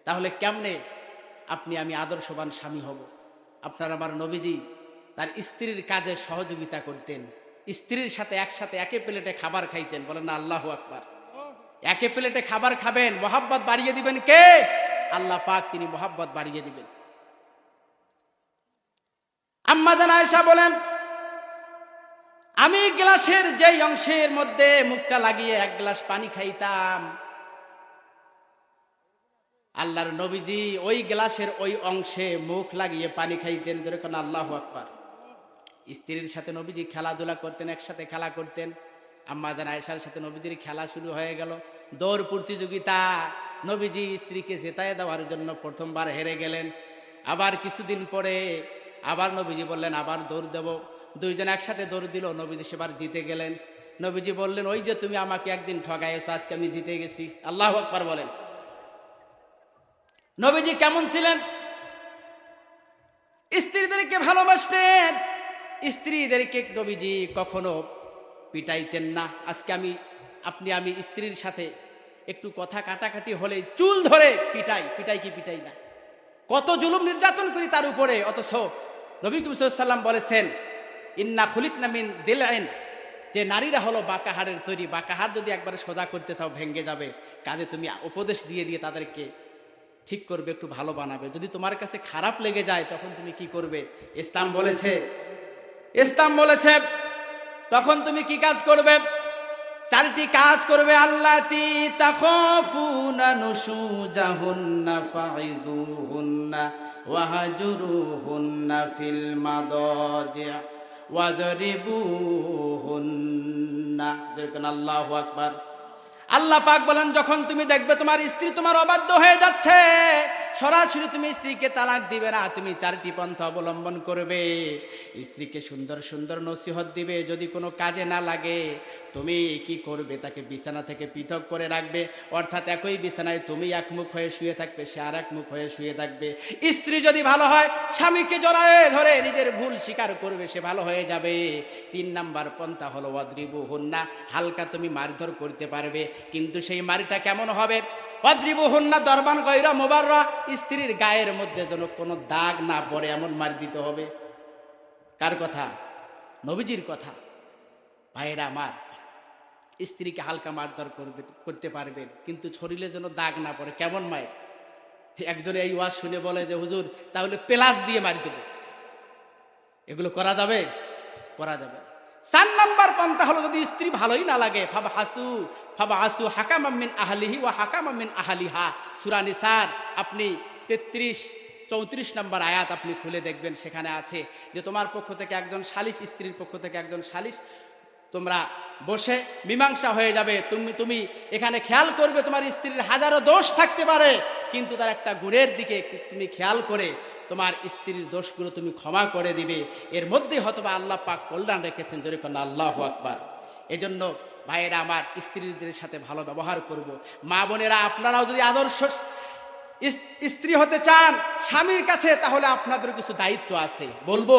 তাহলে কেমনে আপনি আমি আদর্শবান স্বামী হব? আপনার আমার নবীজি তার স্ত্রীর কাজে সহযোগিতা করতেন। স্ত্রীর সাথে একসাথে একে প্লেটে খাবার খাইতেন। বলেন না আল্লাহু আকবার। একে প্লেটে খাবার খাবেন, মহাব্বত বাড়িয়ে দিবেন কে? আল্লাহ পাক, তিনি মহাব্বত বাড়িয়ে দিবেন। আম্মা জান আয়েশা বলেন, আমি গ্লাসের যেই অংশের মধ্যে মুখটা লাগিয়ে 1 গ্লাস পানি খাইতাম, আল্লাহর নবীজি ওই গ্লাসের ওই অংশে মুখ লাগিয়ে পানি খাইতেন। যেরকম আল্লাহু আকবার। স্ত্রীর সাথে নবীজি খেলাধুলা করতেন, একসাথে খেলা করতেন। আম্মা জান আয়েশার সাথে নবীজির খেলা শুরু হয়ে গেল, দৌড় প্রতিযোগিতা। নবীজি স্ত্রীকে জেতায় দেওয়ার জন্য প্রথমবার হেরে গেলেন। আবার কিছুদিন পরে আবার নবীজি বললেন আবার দৌড় দেব। 2 জন একসাথে দৌড় দিল, নবীজি সেবার জিতে গেলেন। নবীজি বললেন, ওই যে তুমি আমাকে একদিন ঠগাইছো, আজকে আমি জিতে গেছি। আল্লাহু আকবার বলেন। নবীজি কেমন ছিলেন? স্ত্রীদেরকে ভালোবাসতেন। স্ত্রীদেরকে নবীজি কখনো পিটাইতেন না। আজকে আমি আপনি আমি স্ত্রীর সাথে একটু কথা কাটাকাটি হলে চুল ধরে পিটাই, পিটাই কি পিটাই না, কত জুলুম নির্যাতন করি তার উপরে। অথচ নবী করিম সাল্লাল্লাহু আলাইহি ওয়াসাল্লাম বলেছেন, ইন্না খুলিকনা মিন দিলআইন, যে নারীরা হলো বাঁকা হাড়ের তৈরি, বাঁকা হাড় যদি একবারে সোজা করতে চাও ভেঙে যাবে। কাজে তুমি উপদেশ দিয়ে দিয়ে তাদেরকে ঠিক করবে, একটু ভালো বানাবে। যদি তোমার কাছে খারাপ লেগে যায় তখন তুমি কি করবে? ইসলাম বলেছে তখন তুমি কি কাজ করবে? 4টি কাজ করবে। আল্লাতি তাখাফুনা নুশুজাহুন্না ফাইযুহুন্না ওয়াহজুরুহুন্না ফিল মাদাজি ওয়াদরিবুহুন্না। যেরকম আল্লাহু আকবার। আল্লাহ পাক বলেন, যখন তুমি দেখবে তোমার স্ত্রী তোমার অবাধ্য হয়ে যাচ্ছে, সরাসরি তুমি স্ত্রীকে তালাক দিবে না, তুমি 4টি পন্থা অবলম্বন করবে। স্ত্রীকে সুন্দর সুন্দর নসিহত দিবে। যদি কোনো কাজে না লাগে তুমি কি করবে? তাকে বিছানা থেকে পৃথক করে রাখবে, অর্থাৎ একই বিছানায় তুমি একমুখ হয়ে শুয়ে থাকবে, সে আর একমুখ হয়ে শুয়ে থাকবে। স্ত্রী যদি ভালো হয়, স্বামীকে জড়ায়ে ধরে নিজের ভুল স্বীকার করবে, সে ভালো হয়ে যাবে। 3 নাম্বার পন্থা হলো ওয়াদরিবুহুন্না, হালকা তুমি মারধর করতে পারবে, কিন্তু সেই মারিটা কেমন হবে? ওয়াদরিবুহুন্না দরবান গায়রা মুবাররা, স্ত্রীর গায়ের মধ্যে যেন কোনো দাগ না পড়ে এমন মার দিতে হবে। কার কথা? নবীজির কথা। ভাইরা আমার, স্ত্রীকে হালকা মারধর করতে পারবেন, কিন্তু শরীরে যেন দাগ না পড়ে। কেমন মায়ের? একজনে এই ওয়াজ শুনে বলে যে হুজুর তাহলে পেলাস দিয়ে মার দেব। এগুলো করা যাবে? করা যাবে না। 4 নাম্বার পন্থা হলো, যদি স্ত্রী ভালোই না লাগে, ফাবআসু হাকামান মিন আহলিহি ওয়া হাকামান মিন আহলিহা। সূরা নিসার আপনি 33-34 নাম্বার আয়াত আপনি খুলে দেখবেন, সেখানে আছে যে তোমার পক্ষ থেকে একজন সালিশ, স্ত্রীর পক্ষ থেকে একজন সালিশ, তোমরা বসে মীমাংসা হয়ে যাবে। তুমি এখানে খেয়াল করবে, তোমার স্ত্রীর হাজারো দোষ থাকতে পারে, কিন্তু তার একটা গুণের দিকে তুমি খেয়াল করে তোমার স্ত্রীর দোষগুলো তুমি ক্ষমা করে দিবে। এর মধ্যে হয়তোবা আল্লাহ পাক কল্যাণ রেখেছেন। জোরে কোন আল্লাহু আকবার। এজন্য ভাইয়েরা আমার, স্ত্রীদের সাথে ভালো ব্যবহার করব। মা বোনেরা, আপনারাও যদি আদর্শ স্ত্রী হতে চান স্বামীর কাছে, তাহলে আপনাদের কিছু দায়িত্ব আছে। বলবো?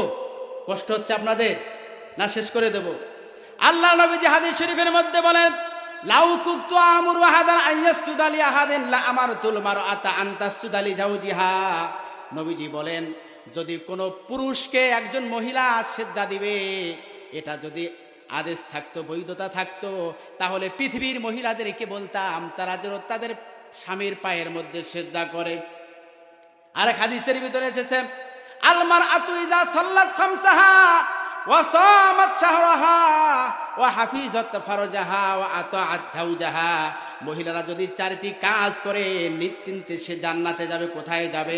কষ্ট হচ্ছে আপনাদের? না শেষ করে দেব? আল্লাহ নবীজি হাদিস শরীফের মধ্যে বলেন, লাউ কুনতু আমুরু আহাদান আইয়াসজুদা লি আহাদিন লা আমারতুল মারআতা আন তাসজুদা লি জাওজিহা। নবীজি বলেন, যদি কোনো পুরুষকে একজন মহিলা সেজদা দিবে, এটা যদি আদেশ থাকতো, বৈধতা থাকতো, তাহলে পৃথিবীর মহিলাদেরকে বলতাম তারা যেন তাদের স্বামীর পায়ের মধ্যে সেজদা করে। আর এক হাদিসের ভিতরে এসেছে, আল মারআতু ইযা সাল্লাত খামসাহা ওয়া সামাত শাহরাহা ওয়া হাফিজাত ফারজাহা ওয়া আতাআত যাওজাহা। মহিলারা যদি 4টি কাজ করে, নিশ্চিন্তে সে জান্নাতে যাবে। কোথায় যাবে?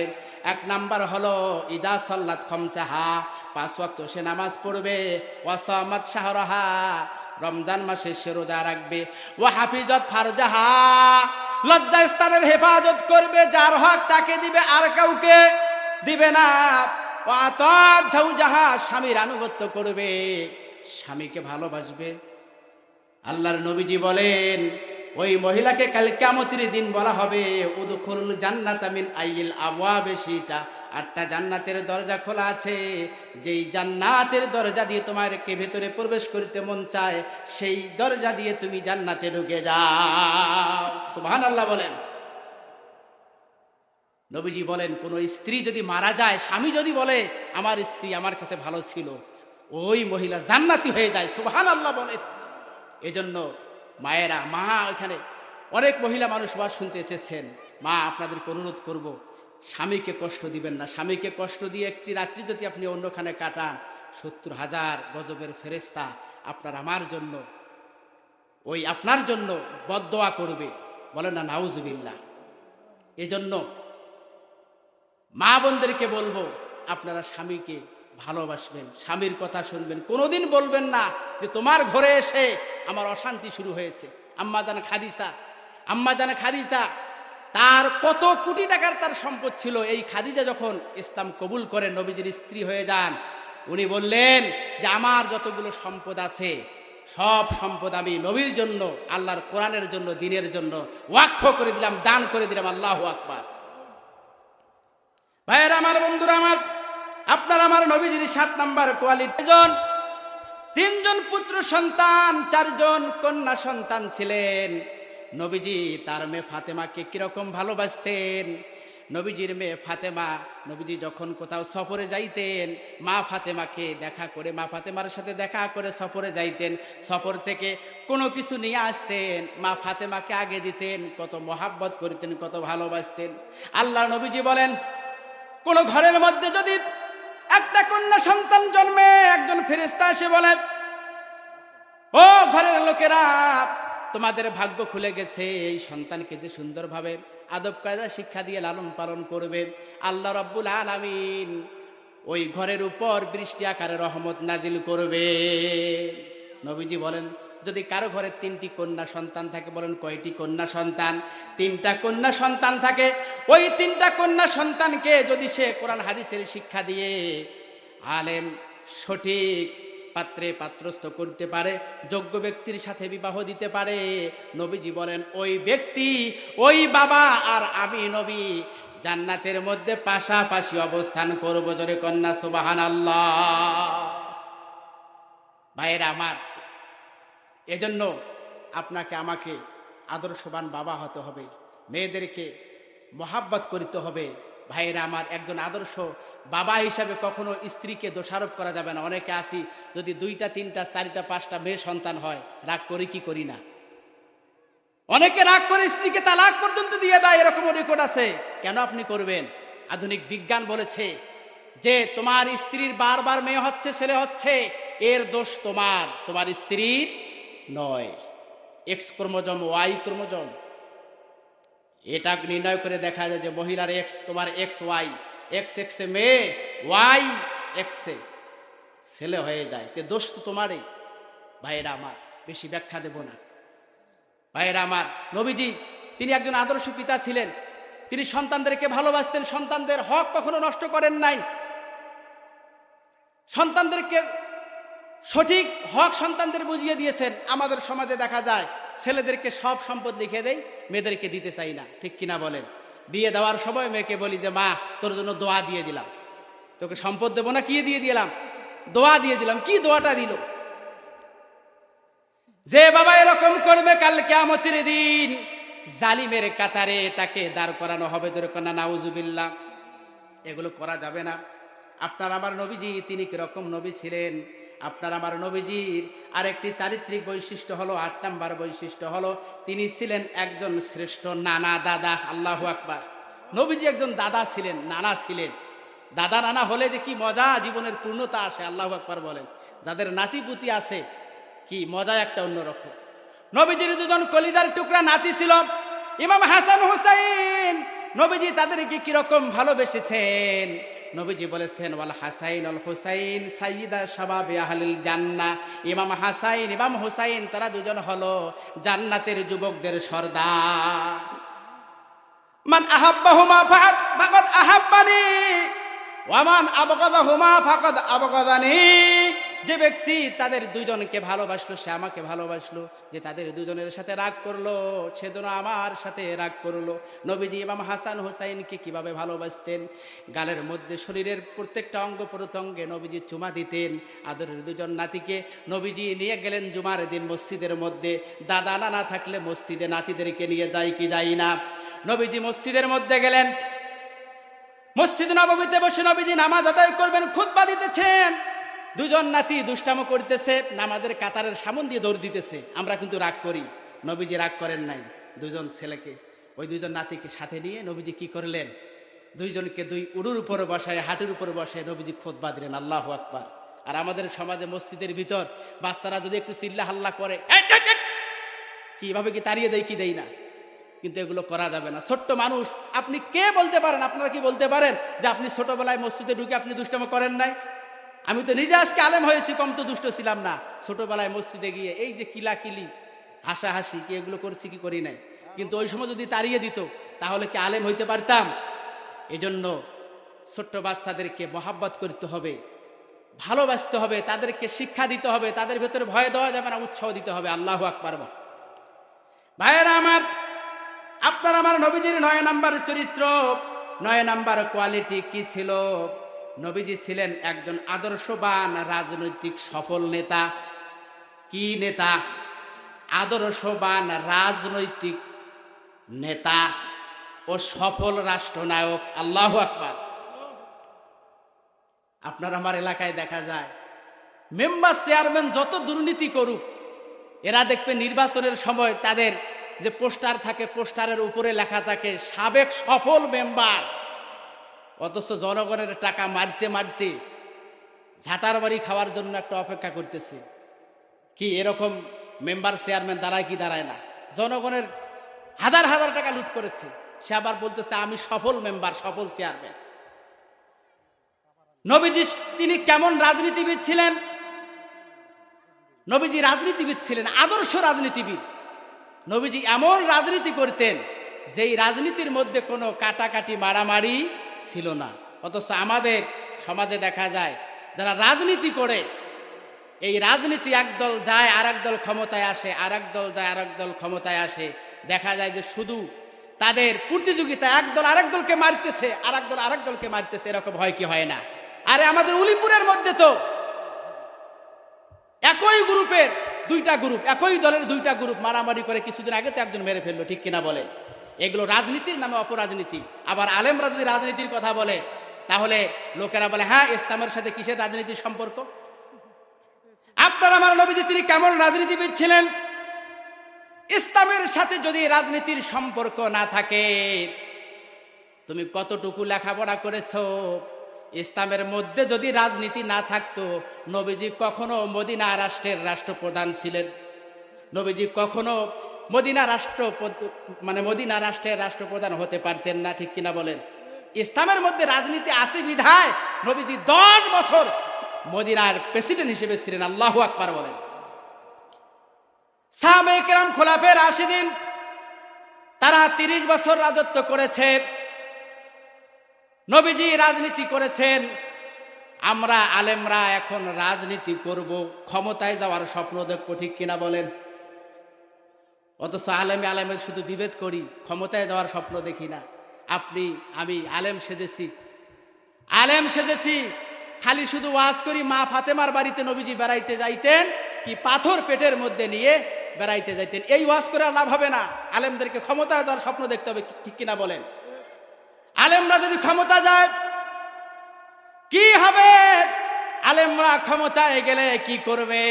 1 নাম্বার হলো ইযা সাল্লাত খামসাহা, 5 ওয়াক্ত সে নামাজ পড়বে। ওয়া সামাত শাহরাহা, রমজান মাসে সে রোজা রাখবে। ওয়া হাফিজাত ফারজাহা, লজ্জা স্থানের হেফাজত করবে, যার হক তাকে দিবে, আর কাউকে দিবে না। ওয়া আতাআত যাওজাহা, স্বামীর আনুগত্য করবে, স্বামীকে ভালোবাসবে। আল্লাহর নবীজি বলেন, ওই মহিলাকে কাল কিয়ামতের দিন বলা হবে, উদখুলুল জান্নাতা মিন আইয়িল আবওয়াবি শিতা। 8টা জান্নাতের দরজা খোলা আছে, যেই জান্নাতের দরজা দিয়ে তোমাকে ভেতরে প্রবেশ করতে মন চায়, সেই দরজা দিয়ে তুমি জান্নাতে ঢুকে যাও। সুবহানাল্লাহ বলেন। নবীজি বলেন, কোন স্ত্রী যদি মারা যায়, স্বামী যদি বলে আমার স্ত্রী আমার কাছে ভালো ছিল, ওই মহিলা জান্নাতি হয়ে যায়। সুবহানাল্লাহ বলেন। এজন্য মায়েরা, মা, এখানে অনেক মহিলা মানুষ ওয়াজ শুনতে এসেছেন, মা আপনাদেরকে অনুরোধ করব, স্বামীকে কষ্ট দিবেন না। স্বামীকে কষ্ট দিয়ে একটি রাত্রি যদি আপনি অন্যখানে কাটান, 70,000 গজবের ফেরেশতা আপনার আমার জন্য, ওই আপনার জন্য বদদোয়া করবে। বলেন না নাউজুবিল্লাহ। এজন্য মা বোনদেরকে বলবো, আপনারা স্বামীকে ভালোবাসবেন, স্বামীর কথা শুনবেন। কোনোদিন বলবেন না যে তোমার ঘরে এসে আমার অশান্তি শুরু হয়েছে। আম্মা জানে খাদিজা তার কত কোটি টাকার তার সম্পদ ছিল। এই খাদিজা যখন ইসলাম কবুল করেন, নবীজির স্ত্রী হয়ে যান, উনি বললেন যে আমার যতগুলো সম্পদ আছে সব সম্পদ আমি নবীর জন্য, আল্লাহর কোরআনের জন্য, দ্বীনের জন্য ওয়াকফ করে দিলাম, দান করে দিলাম। আল্লাহু আকবার। ভাইয়েরা আমার, বন্ধুরা আমার, আপনার আমার নবীজির 7 নাম্বার কোয়ালিটি, 3 জন পুত্র সন্তান, 4 জন কন্যা সন্তান ছিলেন। নবীজি তার মেয়ে ফাতেমাকে কিরকম ভালোবাসতেন। নবীজির মেয়ে ফাতেমা, নবীজি যখন কোথাও সফরে যাইতেন, মা ফাতেমাকে দেখা করে, মা ফাতেমার সাথে দেখা করে সফরে যাইতেন, সফর থেকে কোনো কিছু নিয়ে আসতেন, মা ফাতেমাকে আগে দিতেন, কত মহাব্বত করতেন, কত ভালোবাসতেন। আল্লাহ নবীজি বলেন, কোন ঘরের মধ্যে যদি একটা কন্যা সন্তান জন্মে, একজন ফেরেশতা এসে বলে, ও ঘরের লোকেরা, তোমাদের ভাগ্য খুলে গেছে, এই সন্তানকে যে সুন্দরভাবে আদব কায়দা শিক্ষা দিয়ে লালন পালন করবে, আল্লাহ রাব্বুল আলামিন ওই ঘরের উপর বৃষ্টি আকারে রহমত নাজিল করবে। নবীজি বলেন, যদি কারো ঘরে 3টি কন্যা সন্তান থাকে, বলেন কয়টি কন্যা সন্তান? 3টা কন্যা সন্তান থাকে। ওই 3টা কন্যা সন্তানকে যদি সে কোরআন হাদিসের শিক্ষা দিয়ে আলেম সঠিক পাত্রে পাত্রস্থ করতে পারে, যোগ্য ব্যক্তির সাথে বিবাহ দিতে পারে, নবীজি বলেন ওই ব্যক্তি, ওই বাবা আর আমি নবী জান্নাতের মধ্যে পাশাপাশি অবস্থান করব। জোরে কন্যা সুবহানাল্লাহ। ভাইয়েরা আমার, এজন্য আপনাকে আমাকে আদর্শবান বাবা হতে হবে, মেয়েদেরকে মহাব্বত করতে হবে। ভাইয়েরা আমার, একজন আদর্শ বাবা হিসাবে কখনো স্ত্রীকে দোষারোপ করা যাবে না। অনেকে আসি, যদি 2টা 3টা 4টা 5টা মেয়ে সন্তান হয়, রাগ করি কি করি না? অনেকে রাগ করে স্ত্রীকে তালাক পর্যন্ত দিয়ে দেয়, এরকম রেকর্ড আছে। কেন আপনি করবেন? আধুনিক বিজ্ঞান বলেছে যে তোমার স্ত্রীর বারবার মেয়ে হচ্ছে, ছেলে হচ্ছে, এর দোষ তোমার, তোমার স্ত্রীর নয়। এক্স ক্রোমোজোম, ওয়াই ক্রোমোজোম, এটা নির্ণয় করে দেখা যায় যে মহিলার এক্স, তোমার এক্স ওয়াই, এক্স এক্সে মেয়ে, ওয়াই এক্সে ছেলে হয়ে যায়, তে দোষ তো তোমারই। ভাইয়েরা আমার, বেশি ব্যাখ্যা দেব না। ভাইয়েরা আমার, নবীজি তিনি একজন আদর্শ পিতা ছিলেন, তিনি সন্তানদেরকে ভালোবাসতেন, সন্তানদের হক কখনো নষ্ট করেন নাই, সন্তানদেরকে সঠিক হক সন্তানদের বুঝিয়ে দিয়েছেন। আমাদের সমাজে দেখা যায় ছেলেদেরকে সব সম্পদ লিখে দেয়, মেয়েদেরকে দিতে চাই না, ঠিক কিনা বলেন? বিয়ে দেওয়ার সময় মেয়েকে বলি যে মা তোর জন্য দোয়া দিয়ে দিলাম, তোকে সম্পদ দেবো না, কি দিয়ে দিলাম? দোয়া দিয়ে দিলাম। কি দোয়াটা দিল? যে বাবা এরকম করবে, কাল কিয়ামতের দিন জালিমের কাতারে তাকে দাঁড় করানো হবে। জোরে কন্যা নাউজুবিল্লাহ। এগুলো করা যাবে না। আপনার আমার নবীজি তিনি কিরকম নবী ছিলেন? আপনার আমার নবীজির আরেকটি চারিত্রিক বৈশিষ্ট্য হলো, 8 নাম্বার বৈশিষ্ট্য হলো, তিনি ছিলেন একজন শ্রেষ্ঠ নানা দাদা। আল্লাহু আকবার। নবীজি একজন দাদা ছিলেন, নানা ছিলেন। দাদা নানা হলে যে কি মজা, জীবনের পূর্ণতা আসে। আল্লাহু আকবার বলেন। যাদের নাতি পুতি আছে, কি মজা একটা অন্যরকম। নবীজির 2জন কলিজার টুকরা নাতি ছিল, ইমাম হাসান হুসাইন। নবীজি তাদেরকে কিরকম ভালোবেসেছেন? নবীজি বলেছেন, ওয়াল হাসাইন আল হুসাইন সাইয়্যিদা শাবাবে আহলিল জান্নাহ। ইমাম হাসাইন, ইমাম হুসাইন, তারা 2জন হলো জান্নাতের যুবকদের সর্দার। মান আহাব্বাহুমা ফাকাদ আহাব্বানি ওয়া মান আবগাদাহুমা ফাকাদ আবগাদানি। যে ব্যক্তি তাদের 2জনকে ভালোবাসলো, সে আমাকে ভালোবাসলো। যে তাদের 2জনের সাথে রাগ করলো, সেজন্য আমার সাথে রাগ করলো। নবীজি ইমাম হাসান হুসাইনকে কিভাবে ভালোবাসতেন? গালের মধ্যে, শরীরের প্রত্যেকটা অঙ্গ প্রত্যঙ্গে নবীজি চুমা দিতেন। আদরের 2জন নাতিকে নবীজি নিয়ে গেলেন জুমার দিন মসজিদের মধ্যে। দাদা নানা থাকলে মসজিদে নাতিদেরকে নিয়ে যায় কি যায় না? নবীজি মসজিদের মধ্যে গেলেন, মসজিদ নববীতে বসে নবীজি নামাজ আদায় করবেন, খুতবা দিতেছেন। 2জন নাতি দুষ্টামো করতেছে, নামাজের কাতারের সামন দিয়ে দৌড় দিতেছে। আমরা কিন্তু রাগ করি, নবীজি রাগ করেন নাই। 2জন ছেলেকে, ওই 2জন নাতিকে সাথে নিয়ে নবীজি কি করলেন? 2জনকে 2 উড়ুর উপরে বসায়, হাঁটুর উপরে বসায় নবীজি খুতবা দিলেন। আল্লাহু আকবার। আর আমাদের সমাজে মসজিদের ভিতর বাচ্চারা যদি একটু চিল্লা হাল্লা করে, কিভাবে কি তাড়িয়ে দেয়, কি দেয় না? কিন্তু এগুলো করা যাবে না। ছোট্ট মানুষ, আপনি কে বলতে পারেন, আপনারা কি বলতে পারেন যে আপনি ছোটবেলায় মসজিদে ঢুকে আপনি দুষ্টামো করেন নাই? আমি তো নিজে আজকে আলেম হয়েছি, কম তো দুষ্ট ছিলাম না। ছোটবেলায় মসজিদে গিয়ে এই যে কিলাকিলি, হাসাহাসি, কি এগুলো করছি কি করি নাই? কিন্তু ওই সময় যদি তাড়িয়ে দিত, তাহলে কি আলেম হইতে পারতাম? এজন্য ছোট্ট বাচ্চাদেরকে মহাব্বত করতে হবে, ভালোবাসতে হবে, তাদেরকে শিক্ষা দিতে হবে, তাদের ভেতরে ভয় দেওয়া যাবে না, উৎসাহ দিতে হবে। আল্লাহু আকবার। ভাইয়েরা আমার, আপনার আমার নবীজির 9 নাম্বার চরিত্র, 9 নাম্বার কোয়ালিটি কি ছিল? নবীজি ছিলেন একজন আদর্শবান রাজনৈতিক সফল নেতা। কি নেতা? আদর্শবান রাজনৈতিক নেতা ও সফল রাষ্ট্রনায়ক। আল্লাহু আকবার। আপনার আমার এলাকায় দেখা যায় মেম্বার চেয়ারম্যান যত দুর্নীতি করুক, এরা দেখবে নির্বাচনের সময় তাদের যে পোস্টার থাকে, পোস্টারের উপরে লেখা থাকে সাবেক সফল মেম্বার, অথচ জনগণের টাকা মারতে মারতে ঝাঁটার বাড়ি খাওয়ার জন্য একটা অপেক্ষা করতেছে। কি এরকম মেম্বার চেয়ারম্যান দাঁড়ায় কি দাঁড়ায় না? জনগণের হাজার হাজার টাকা লুট করেছে, সে আবার বলতেছে আমি সফল মেম্বার, সফল চেয়ারম্যান। নবীজি তিনি কেমন রাজনীতিবিদ ছিলেন? নবীজি রাজনীতিবিদ ছিলেন, আদর্শ রাজনীতিবিদ। নবীজি এমন রাজনীতি করতেন যেই রাজনীতির মধ্যে কোনো কাটাকাটি মারামারি ছিল না। অথচ আমাদের সমাজে দেখা যায় যারা রাজনীতি করে, এই রাজনীতি একদল যায় আর একদল ক্ষমতায় আসে, আর একদল যায় আর একদল ক্ষমতায় আসে, দেখা যায় যে শুধু তাদের প্রতিযোগিতা, একদল আরেক দলকে মারতেছে, আর একদল আরেক দলকে মারতেছে। এরকম হয় কি হয় না? আরে আমাদের উলিপুরের মধ্যে তো একই গ্রুপের দুইটা গ্রুপ, একই দলের দুইটা গ্রুপ মারামারি করে কিছুদিন আগে তো একজন মেরে ফেললো, ঠিক কিনা বলেন? এগুলো রাজনীতির নামে অপরাজনীতি। আবার আলেমরা যদি রাজনীতির কথা বলে, তাহলে লোকেরা বলে হ্যাঁ ইসলামের সাথে কিসের রাজনীতির সম্পর্ক? আপনার আমার নবীজি তিনি কেমন রাজনীতিবিদ ছিলেন? ইসলামের সাথে যদি রাজনীতির সম্পর্ক না থাকে, তুমি কতটুকু লেখাপড়া করেছো, ইসলামের মধ্যে যদি রাজনীতি না থাকতো, নবীজি কখনো মদিনা রাষ্ট্রের রাষ্ট্রপ্রধান ছিলেন? নবীজি কখনো মদিনা রাষ্ট্রের রাষ্ট্রপ্রধান হতে পারতেন না, ঠিক কিনা বলেন? ইসলামের মধ্যে রাজনীতি আছে বিধায় নবীজি 10 বছর মদিনার প্রেসিডেন্ট হিসেবে ছিলেন। আল্লাহু আকবার বলেন। সাহাবায়ে কেরাম খোলাফায়ে রাশিদিন তারা 30 বছর রাজত্ব করেছে, নবীজি রাজনীতি করেছেন। আমরা আলেমরা এখন রাজনীতি করব, ক্ষমতায় যাওয়ার স্বপ্ন দেখব, ঠিক কিনা বলেন? অথচ আলেমের শুধু বিভেদ করি, ক্ষমতায় যাওয়ার স্বপ্ন দেখি না। আমি আলেম সেজেছি, খালি শুধু ওয়াজ করি। মা ফাতেমার বাড়িতে নবীজি বেড়াইতে যাইতেন, কি পাথর পেটের মধ্যে নিয়ে বেড়াইতে যাইতেন। এই ওয়াজ করে লাভ হবে না, আলেমদেরকে ক্ষমতায় যাওয়ার স্বপ্ন দেখতে হবে, ঠিক কিনা বলেন? আলেমরা যদি ক্ষমতা যায় কি হবে? আলেমরা ক্ষমতায় গেলে কি করবে?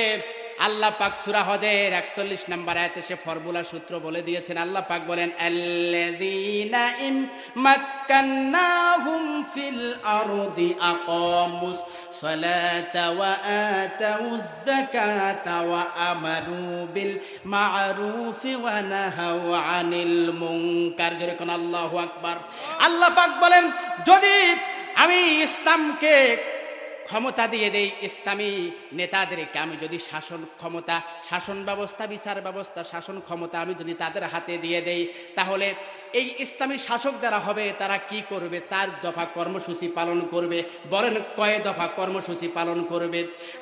আল্লাহ পাক সূরা হজের 41 নম্বর আয়াতে সে ফর্মুলা সূত্র বলে দিয়েছেন। আল্লাহ পাক বলেন আল্লাযীনা ইম মাক্কান্নাহুম ফিল আরদি আকামুস সালাতা ওয়া আতাউজ যাকাতা ওয়া আমারু বিল মা'রুফি ওয়া নাহাউ আনিল মুনকার। জোরে কোন আল্লাহু আকবার। আল্লাহ পাক বলেন যদি আমি ইসলামকে ক্ষমতা দিয়ে দেই, ইসলামী নেতাদেরকে আমি যদি শাসন ক্ষমতা, শাসন ব্যবস্থা, বিচার ব্যবস্থা, শাসন ক্ষমতা আমি যদি তাদের হাতে দিয়ে দেই, তাহলে এই ইসলামী শাসক যারা হবে তারা কি করবে? 4 দফা কর্মসূচি পালন করবে। বলেন কয় দফা কর্মসূচি পালন করবে?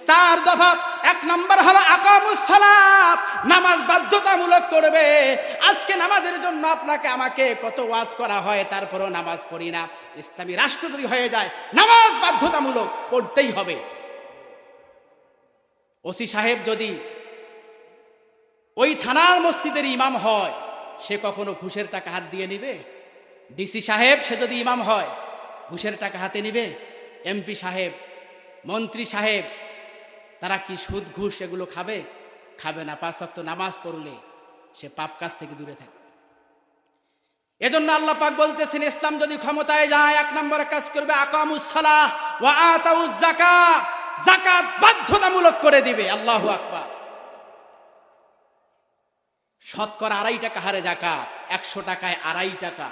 4 দফা। 1 নম্বর হলো আকামুস সালাত, নামাজ বাধ্যতামূলক করবে। আজকে নামাজের জন্য আপনাকে আমাকে কত ওয়াজ করা হয়, তারপরেও নামাজ পড়ি না। ইসলামী রাষ্ট্র যদি হয়ে যায় নামাজ বাধ্যতামূলক, পড়তেই হবে। ওসি সাহেব যদি ওই থানার মসজিদের ইমাম হয়, সে কখনো ঘুষের টাকা হাত দিয়ে নিবে? ডিসি সাহেব সে যদি ইমাম হয়, ঘুষের টাকা হাতে নিবে? এমপি সাহেব, মন্ত্রী সাহেব, তারা কি সুদ ঘুষ এগুলো খাবে? খাবে না। 5 ওয়াক্ত নামাজ পড়লে সে পাপ কাজ থেকে দূরে থাকে। এজন্য আল্লাহ পাক বলতেছেন ইসলাম যদি ক্ষমতায় যায় 1 নম্বর কাজ করবে আকামুস সালাহ ওয়া আতাউজ যাকাত, যাকাত বাধ্যতামূলক করে দিবে। আল্লাহু আকবার। শতকরা 2.5 টাকা হারে যাকাত, 100 টাকায় 2.5 টাকা,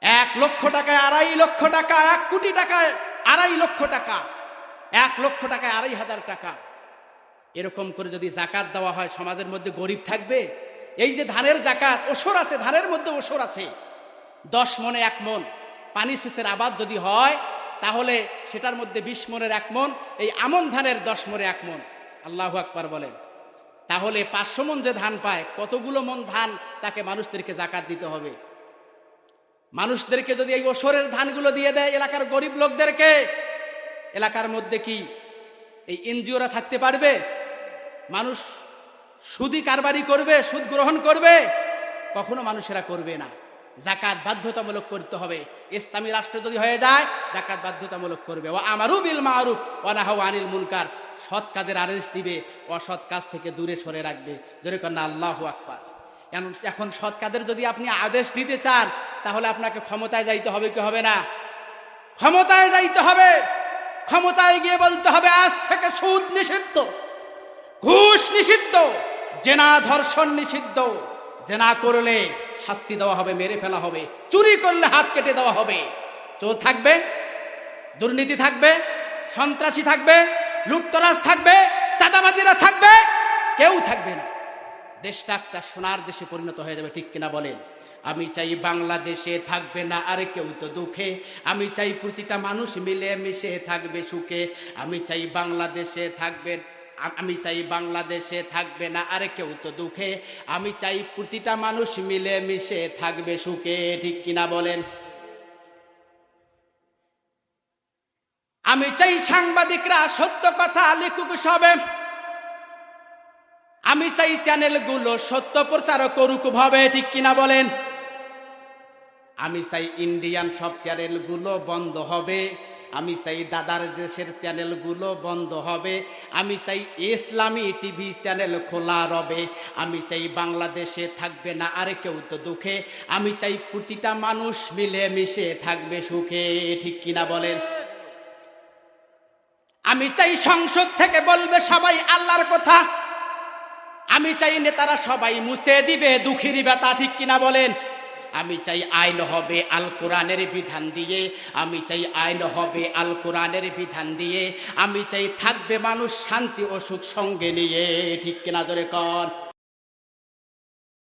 1 লক্ষ টাকায় 2.5 লক্ষ টাকা, 1 কোটি টাকায় 2.5 লক্ষ টাকা, 1 লক্ষ টাকায় 2.5 টাকা। এরকম করে যদি যাকাত দেওয়া হয়, সমাজের মধ্যে গরিব থাকবে? এই যে ধানের যাকাত, ওসর আছে, ধানের মধ্যে ওসর আছে। 10 মনে 1 মন পানি সেচের আবাদ যদি হয়, তাহলে সেটার মধ্যে 20 মনের 1 মন, এই আমন ধানের 10 মনে 1 মন। আল্লাহু আকবার বলেন। তাহলে 500 মন যে ধান পায়, কতগুলো মন ধান তাকে মানুষদেরকে যাকাত দিতে হবে? মানুষদেরকে যদি এই ওসরের ধানগুলো দিয়ে দেয় এলাকার গরিব লোকদেরকে, এলাকার মধ্যে কি এই এনজিওরা থাকতে পারবে? মানুষ সুদি কারবারি করবে, সুদ গ্রহণ করবে, কখনো মানুষেরা করবে না। যাকাত বাধ্যতামূলক করতে হবে। ইসলামী রাষ্ট্র যদি হয়ে যায় যাকাত বাধ্যতামূলক করবে। ওয়া আমারু বিল মারুফ ওয়া নাহাউ আনিল মুনকার, সৎ কাজের আদেশ দিবে, অসৎ কাজ থেকে দূরে সরে রাখবে। জোরে কন্যা আল্লাহু আকবার। এখন সৎ কাজের যদি আপনি আদেশ দিতে চান তাহলে আপনাকে ক্ষমতায় যাইতে হবে কি হবে না? ক্ষমতায় যাইতে হবে। ক্ষমতায় গিয়ে বলতে হবে আজ থেকে সুদ নিষিদ্ধ, ঘুষ নিষিদ্ধ, জেনা ধর্ষণ নিষিদ্ধ, জেনা করলে শাস্তি দেওয়া হবে, মেরে ফেলা হবে, চুরি করলে হাত কেটে দেওয়া হবে। চোর থাকবে, দুর্নীতি থাকবে, সন্ত্রাসী থাকবে, লুটতরাজ থাকবে, চাঁদাবাজিরা থাকবে, কেউ থাকবে না। দেশটা একটা সোনার দেশে পরিণত হয়ে যাবে, ঠিক কিনা বলেন? আমি চাই বাংলাদেশে থাকবে না আর কেউ তো দুঃখে, আমি চাই প্রতিটা মানুষ মিলে মিশে থাকবে সুখে, আমি চাই বাংলাদেশে থাকবে, আমি চাই বাংলাদেশে থাকবে না আর কেউ তো দুঃখে, আমি চাই প্রতিটা মানুষ মিলে মিশে থাকবে সুখে, ঠিক কিনা বলেন? আমি চাই সাংবাদিকরা সত্য কথা লিখুক সবে, আমি চাই চ্যানেলগুলো সত্য প্রচার করুক ভাবে, ঠিক কিনা বলেন? আমি চাই ইন্ডিয়ান সব চ্যানেলগুলো বন্ধ হবে, আমি চাই দাদার দেশের চ্যানেলগুলো বন্ধ হবে, আমি চাই ইসলামী টিভি চ্যানেল খোলা রবে, আমি চাই বাংলাদেশে থাকবে না আর কেউ তো দুঃখে, আমি চাই প্রতিটা মানুষ মিলে মিশে থাকবে সুখে, ঠিক কিনা বলেন? আমি চাই সংসদ থেকে বলবে সবাই আল্লাহর কথা, আমি চাই নেতারা সবাই মুছে দিবে দুঃখীর ব্যথা, ঠিক কিনা বলেন? আমি চাই আইন হবে আল কোরআনের বিধান দিয়ে, আমি চাই আইন হবে আল কোরআনের বিধান দিয়ে, আমি চাই থাকবে মানুষ শান্তি ও সুখ সঙ্গে নিয়ে, ঠিক কিনা জোরে কন?